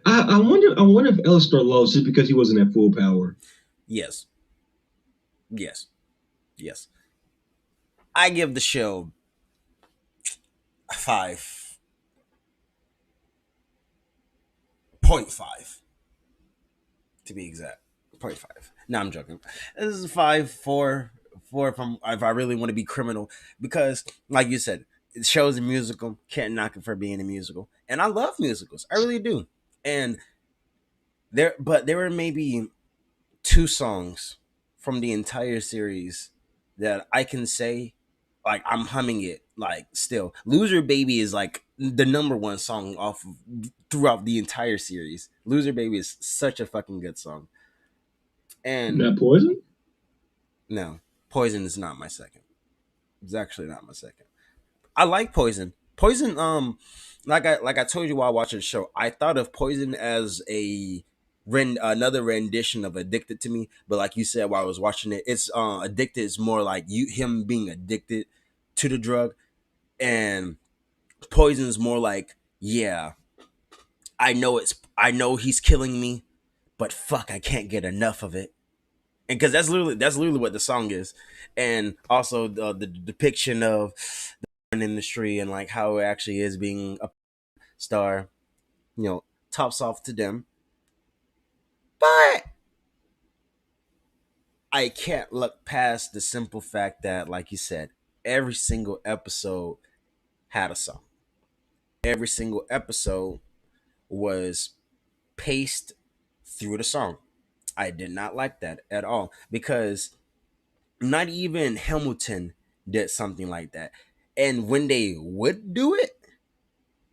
I wonder if Elistar lost just because he wasn't at full power. Yes, yes, yes. I give the show 5.5 to be exact. 0.5. No, I'm joking. This is 5 4 if I really want to be criminal, because like you said, it shows a musical. Can't knock it for being a musical, and I love musicals. I really do. And there were maybe two songs from the entire series that I can say like I'm humming it like still. Loser Baby is like the number one song off of, throughout the entire series. Loser Baby is such a fucking good song. And Not poison. no, Poison is not my second. It's actually not my second. I like Poison. Poison, like I told you while watching the show, I thought of Poison as another rendition of Addicted to Me. But like you said while I was watching it, it's Addicted is more like him being addicted to the drug, and Poison is more like, yeah, I know he's killing me, but fuck, I can't get enough of it. And because that's literally what the song is. And also the depiction of the industry and like how it actually is being a star, you know, tops off to them. But I can't look past the simple fact that, like you said, every single episode had a song. Every single episode was paced through the song. I did not like that at all, because not even Hamilton did something like that. And when they would do it,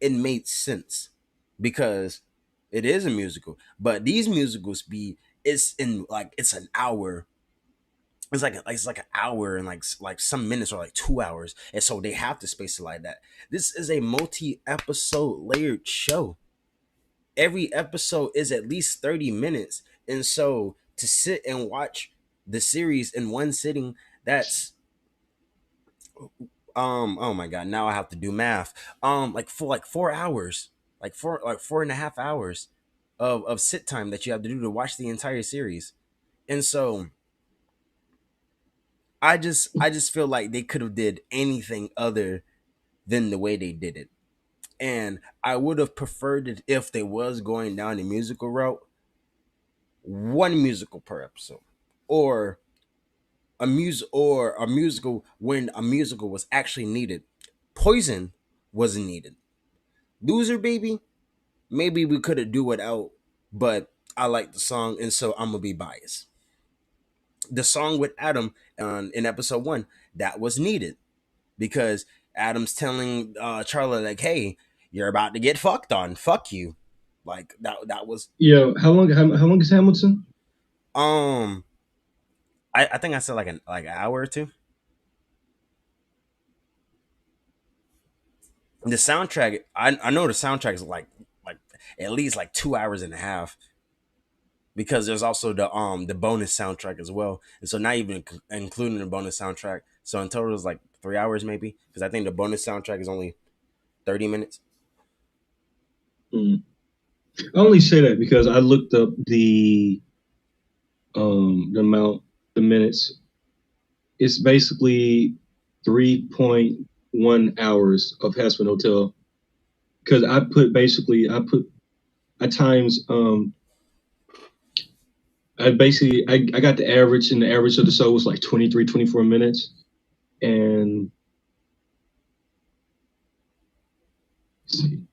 it made sense because it is a musical. But these musicals be it's in like it's an hour. It's like an hour and like some minutes, or like 2 hours, and so they have to space it like that. This is a multi-episode layered show. Every episode is at least 30 minutes, and so to sit and watch the series in one sitting, that's oh my god, now I have to do math. Like for like 4 hours, like 4.5 hours of sit time that you have to do to watch the entire series. And so I just feel like they could have did anything other than the way they did it. And I would have preferred it if they was going down the musical route, one musical per episode, or a musical when a musical was actually needed. Poison wasn't needed. Loser Baby, maybe we could have do without, but I like the song, and so I'm gonna be biased. The song with Adam in episode one, that was needed because Adam's telling Charlie like, "Hey, you're about to get fucked on. Fuck you." Like that was Yeah, how long is Hamilton? um I think I said like an hour or two. The soundtrack, I know the soundtrack is like at least like 2 hours and a half, because there's also the bonus soundtrack as well, and so not even including the bonus soundtrack, so in total it's like 3 hours maybe, because I think the bonus soundtrack is only 30 minutes. Mm. I only say that because I looked up the amount, the minutes. It's basically 3.1 hours of Hazbin Hotel because I times I basically I got the average, and the average of the show was like 23, 24 minutes. And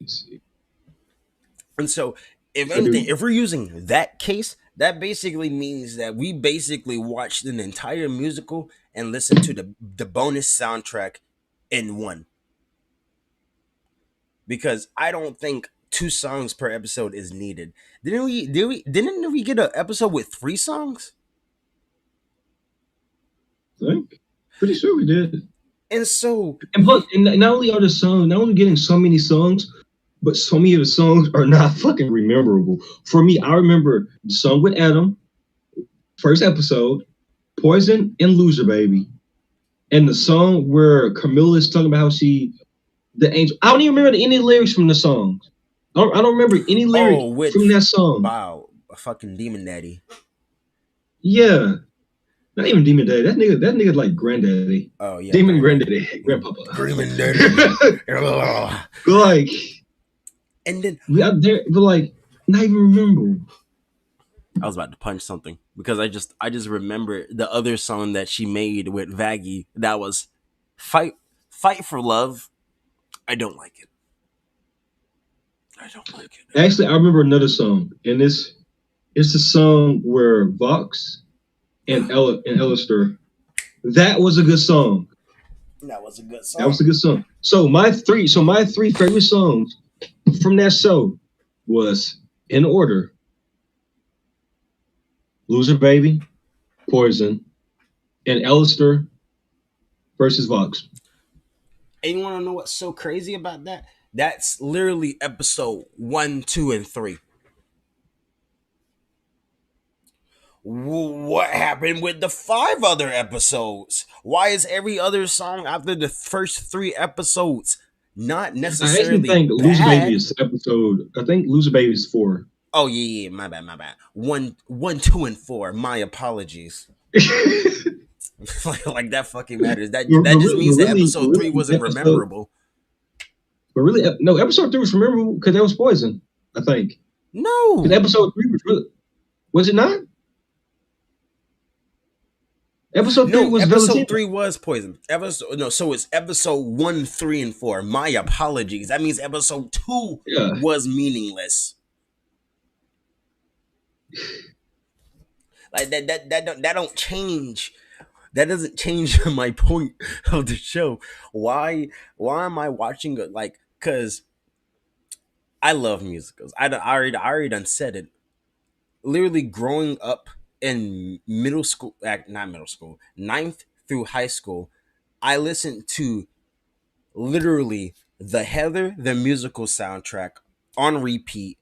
let's see. And so, if I anything, do. if we're using that case, that basically means that we basically watched an entire musical and listened to the bonus soundtrack in one. Because I don't think 2 songs per episode is needed. Didn't we get an episode with 3 songs? I think pretty sure we did. And so And plus, and not only are the songs, not only getting so many songs, but so many of the songs are not fucking memorable. For me, I remember the song with Adam, first episode, Poison and Loser Baby, and the song where Camilla is talking about how she, the angel. I don't even remember any lyrics from the song. I don't remember any lyric oh, from with that song. wow, fucking Demon Daddy. Yeah, not even Demon Daddy. That nigga like granddaddy. Oh yeah, Demon Granddaddy. granddaddy, grandpapa. Demon Daddy. Like, And then we out there, but like, not even remember. I was about to punch something because I just remember the other song that she made with Vaggie that was fight for love. I don't like it. I don't like it. Actually, I remember another song, and it's the song where Vox and Ella and Ellister. That was a good song. That was a good That was song. a good song. My three favorite songs from that show was in order: Loser Baby, Poison, and Ellister versus Vox. And you want to know what's so crazy about that? That's literally episode 1, 2, and 3. What happened with the 5 other episodes? Why is every other song after the first 3 episodes not I actually necessarily think Loser Baby bad? is episode. I think Loser Baby is 4. Oh yeah, my bad, my bad. 1, 2, and 4. My apologies. like that fucking matters. That just means that But episode 3 really, wasn't memorable. no, episode 3 was memorable because that was Poison. I think because No, episode 3 was really, was it not? Episode 3 no. was Episode Valentina. 3 was Poison. Episode no. So it's episode 1, 3, and 4. My apologies. That means episode 2 Yeah, was meaningless. Like that don't change. That doesn't change my point of the show. Why am I watching it? Like, cause I love musicals. I already done said it. Literally growing up in middle school, not middle school, ninth through high school, I listened to literally the Heather the musical soundtrack on repeat.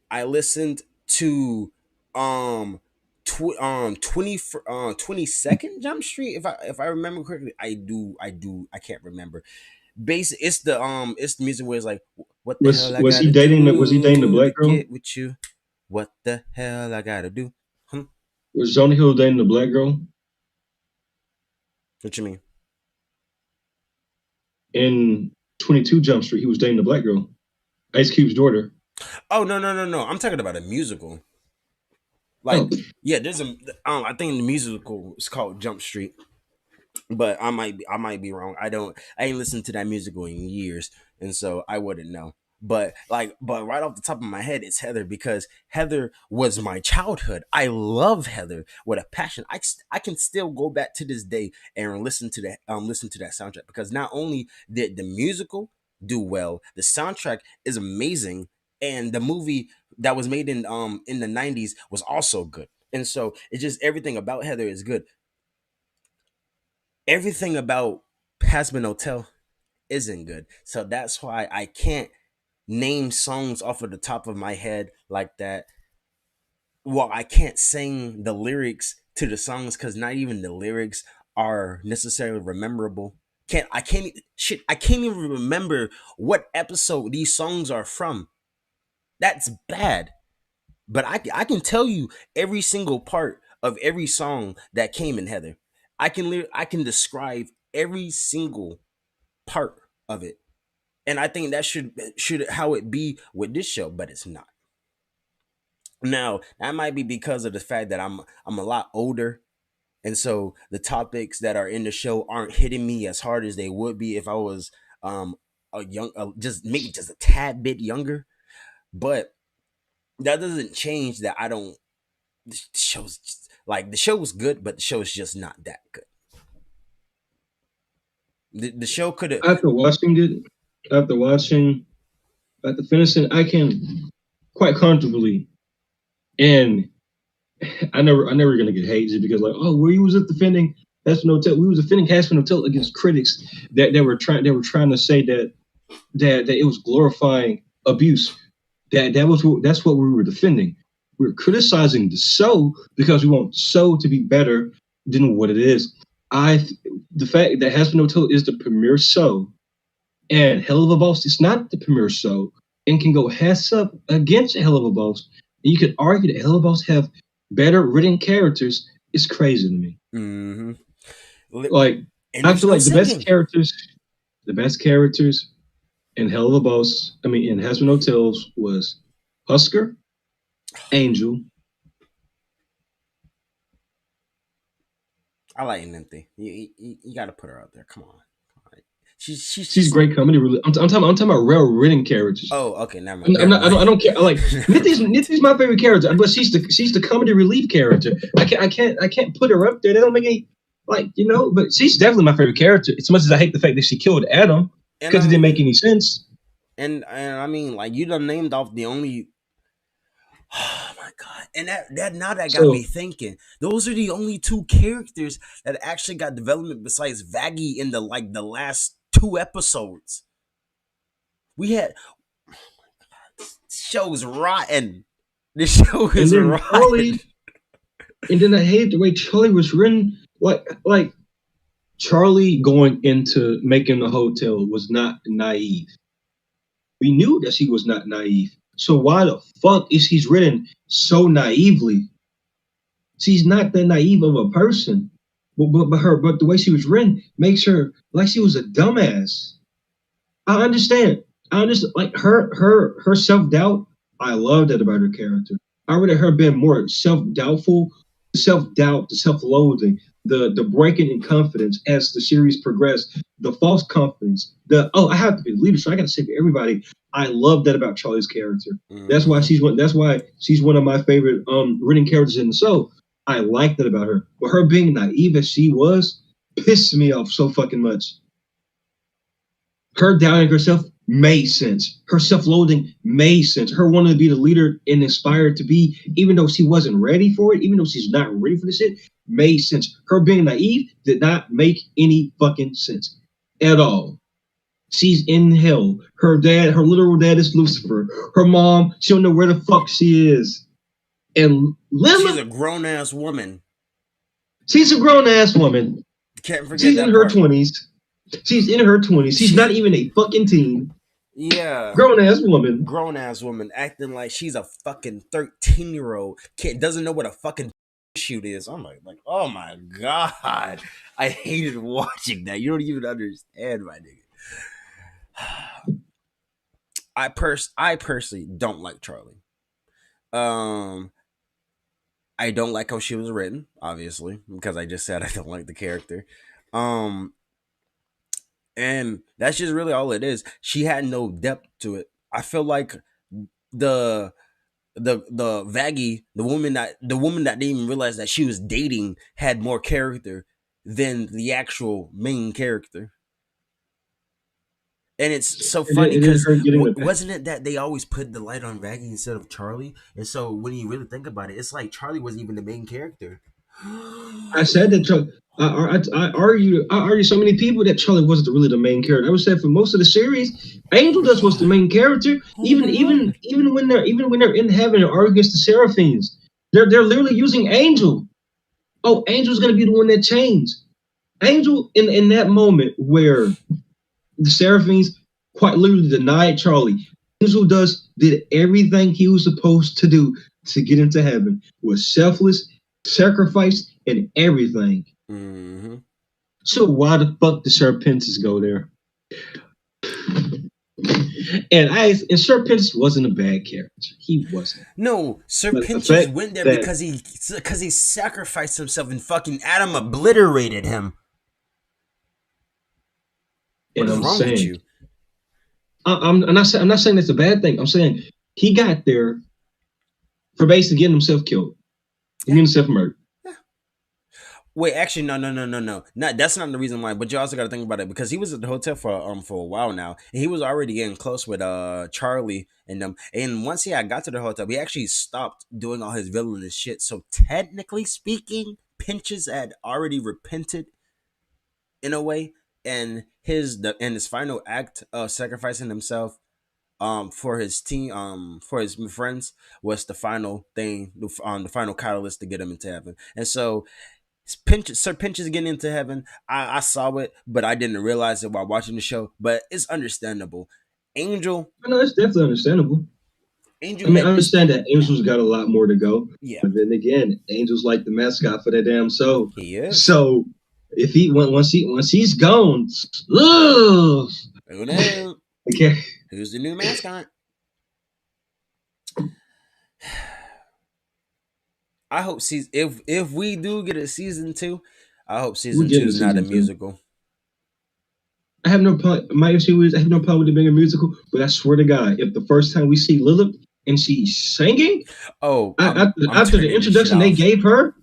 I listened to um 22nd Jump Street, if I remember correctly. I can't remember. It's the music where it's like, what the hell I gotta was he dating the do to black girl? get with you? What the hell I gotta do? Hmm? Was Jonah Hill dating the black girl What you mean? in 22 Jump Street? He was dating the black girl, Ice Cube's daughter. Oh no. I'm talking about a musical. Oh, Like, yeah, I think the musical is called Jump Street. But I might be wrong. I ain't listened to that musical in years, and so I wouldn't know. But right off the top of my head, it's Heather because Heather was my childhood. I love Heather with a passion. I can still go back to this day and listen to that soundtrack because not only did the musical do well, the soundtrack is amazing, and the movie that was made in the 90s was also good. And so it's just everything about Heather is good. Everything about Hazbin Hotel isn't good. So that's why I can't name songs off of the top of my head like that. Well, I can't sing the lyrics to the songs because not even the lyrics are necessarily rememberable. I can't even remember what episode these songs are from. That's bad. But I can tell you every single part of every song that came in Heather. I can describe every single part of it. And I think that should how it be with this show, but it's not. Now that might be because of the fact that I'm a lot older, and so the topics that are in the show aren't hitting me as hard as they would be if I was um a young, just maybe just a tad bit younger. But that doesn't change that I don't. The show's just, like the show was good, but the show is just not that good. The show could have. After watching it, after watching, after finishing, I can quite comfortably, and I never gonna get hated because like, oh, where you was defending Hazbin Hotel? We was defending Hazbin Hotel against critics that were trying to say that it was glorifying abuse. That's what we were defending. We were criticizing the show because we want the show to be better than what it is. I the fact that Hazbin Hotel is the premier show and Hell of a Boss is not the premier show and can go heads up against Hell of a Boss. And you could argue that Hell of a Boss have better written characters. It's crazy to me. Mm-hmm. Like And I there's feel no like singing. the best characters in Hell of a Boss, I mean in Hazbin Hotels was Husker, Angel. I like Nymphy. You got to put her out there. Come on. She's She's just. great comedy. Really, I'm talking about real written characters. Oh, okay, never mind. I'm Never not. mind. I don't care. Like Nithi's my favorite character, but she's the comedy relief character. I can't put her up there. They don't make any But she's definitely my favorite character. As much as I hate the fact that she killed Adam And because it didn't make any sense. and I mean, like you done named off the only. Oh my god! And that now that got me So thinking. Those are the only two characters that actually got development besides Vaggie in the last two episodes. We had show's rotten. The show and is then rotten. I hated the way Charlie was written. Like Charlie going into making the hotel was not naive. We knew that she was not naive. So why the fuck is she written so naively? She's not that naive of a person. But the way she was written makes her like she was a dumbass. I understand. I understand like her self-doubt. I love that about her character. I read her being more self-doubtful, self-doubt, the self-loathing, the breaking in confidence as the series progressed, the false confidence, the I have to be the leader, so I gotta save everybody. I love that about Charlie's character. Mm-hmm. That's why she's one of my favorite written characters in the show. I like that about her. But her being naive as she was pissed me off so fucking much. Her doubting herself made sense. Her self-loathing made sense. Her wanting to be the leader and inspired to be, even though she wasn't ready for it, even though she's not ready for this shit, made sense. Her being naive did not make any fucking sense at all. She's in hell. Her literal dad is Lucifer. Her mom, she don't know where the fuck she is. And She's a Lila, grown ass woman. she's a grown ass woman. Can't forget She's in that her part. 20s. She's in her 20s. She's She's not even a fucking teen. yeah, Grown ass woman. grown ass woman acting like she's a fucking 13-year-old kid doesn't know what a fucking shoot is. I'm like, oh my god, I hated watching that. You don't even understand, my nigga. I personally don't like Charlie. Um, I don't like how she was written, obviously, because I just said I don't like the character. Um, and that's just really all it is. She had no depth to it. I feel like the the Vaggie, the woman that didn't even realize that she was dating had more character than the actual main character. And it's so funny It is because her getting the back. wasn't it that they always put the light on Vaggie instead of Charlie? And so when you really think about it, it's like Charlie wasn't even the main character. I said that I argue so many people that Charlie wasn't really the main character. I would say for most of the series, Angel just was the main character. Oh Even my even god. even when they're in heaven and arguing against the Seraphins, they're literally using Angel. Oh, Angel's gonna be the one that changed. Angel in that moment where the Seraphins quite literally denied Charlie. Angel did everything he was supposed to do to get into heaven. Was selfless, sacrifice, and everything. Mm-hmm. So why the fuck did Serpentis go there? and Sir Pence wasn't a bad character. He wasn't. No, Sir But the Pinches fact went there that, because he sacrificed himself and fucking Adam obliterated him. What and is I'm wrong with saying, you? I'm not saying that's a bad thing. I'm saying he got there for basically getting himself killed, Yeah. getting himself murdered. Wait, actually, no. Not that's not the reason why. But you also got to think about it because he was at the hotel for a while now, and he was already getting close with Charlie and them. And once he had got to the hotel, he actually stopped doing all his villainous shit. So technically speaking, Pinches had already repented in a way, and his final act of sacrificing himself for his team for his friends was the final thing, the final catalyst to get him into heaven. And so Sir Pinch is getting into heaven. I saw it, but I didn't realize it while watching the show. But it's understandable. Angel, I know it's definitely understandable. Angel I mean, I let this. understand that Angel's got a lot more to go, Yeah, but then again, Angel's like the mascot for that damn show. he is. So if once he's gone, ugh, Who knows? okay. Who's the new mascot? I hope season if we do get a season 2, I hope We're season 2 getting to is not a season two. musical. I have no problem. My issue is I have no problem with it being a musical, but I swear to God, if the first time we see Lilith and she's singing, Oh, I'm after the turning this shit introduction they off. gave her,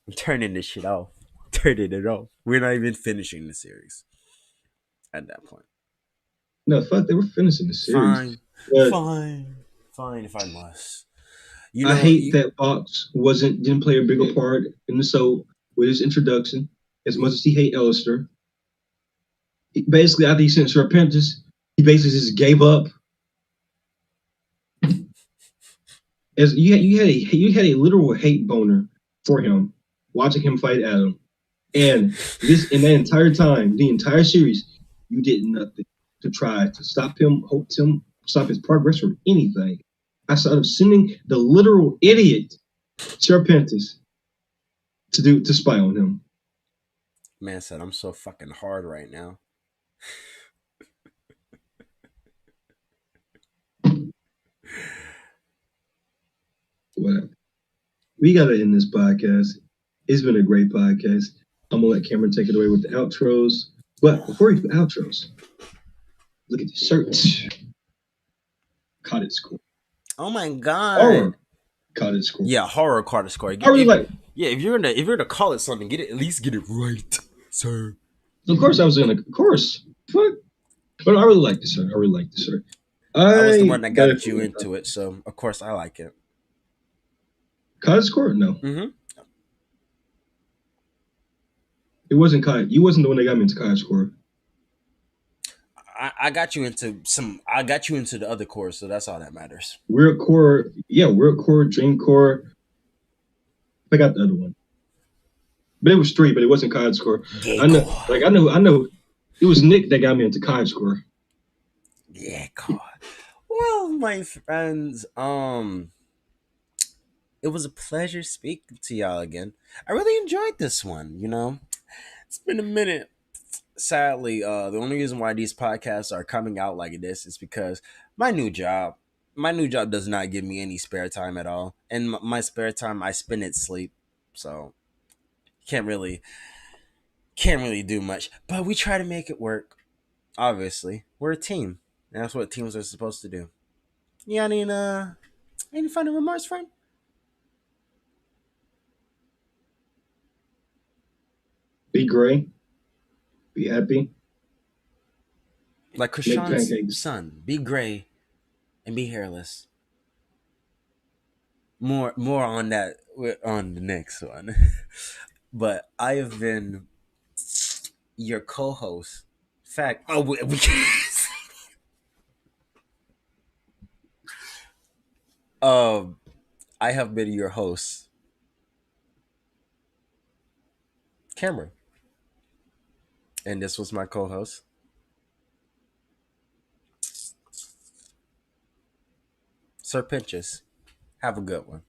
I'm turning this shit off. Turning it off. We're not even finishing the series at that point. no, fuck, they were finishing the series. Fine, But fine if I must. You I know, hate that Fox didn't play a bigger part in the show with his introduction. As much as he hate Ellister, basically after he sent Sir Prentice, he basically just gave up. As you had a literal hate boner for him, watching him fight Adam, and this in that entire time, the entire series, you did nothing to try to stop his progress or anything. Outside of sending the literal idiot Sir Prentice to spy on him. man said I'm so fucking hard right now. Whatever. We gotta end this podcast. It's been a great podcast. I'm gonna let Cameron take it away with the outros. But before you do outros, look at the shirts. Cottage score. Oh my god. Horror cottage score. Yeah, horror card score. I really like. Yeah, if you're gonna call it something, at least get it right, sir. Of course, of course. What? But I really like this shirt. I really like this shirt. That was the one that got got you into it, so of course I like it. Cottage score? No, Mm-hmm. it wasn't cottage. You wasn't the one that got me into cottage score. I got you into some. I got you into the other cores, so that's all that matters. Weird core, yeah, weird core, dream core. I got the other one, but it was 3, but it wasn't cottage score. Gay I know, core. I know. It was Nick that got me into cottage score. Yeah, core. Well, my friends, it was a pleasure speaking to y'all again. I really enjoyed this one. You know, it's been a minute. Sadly, the only reason why these podcasts are coming out like this is because my new job, does not give me any spare time at all, and my spare time I spend it sleep, so can't really do much. But we try to make it work. Obviously, we're a team, and that's what teams are supposed to do. You got any final remarks, friend? Be gray, be happy, Like make Krishan's pancakes. son, be gray and be hairless. More on that on the next one. But I have been your co-host. Fact, oh, we um, I have been your host, Cameron, and this was my co-host, Sir Pinches. Have a good one.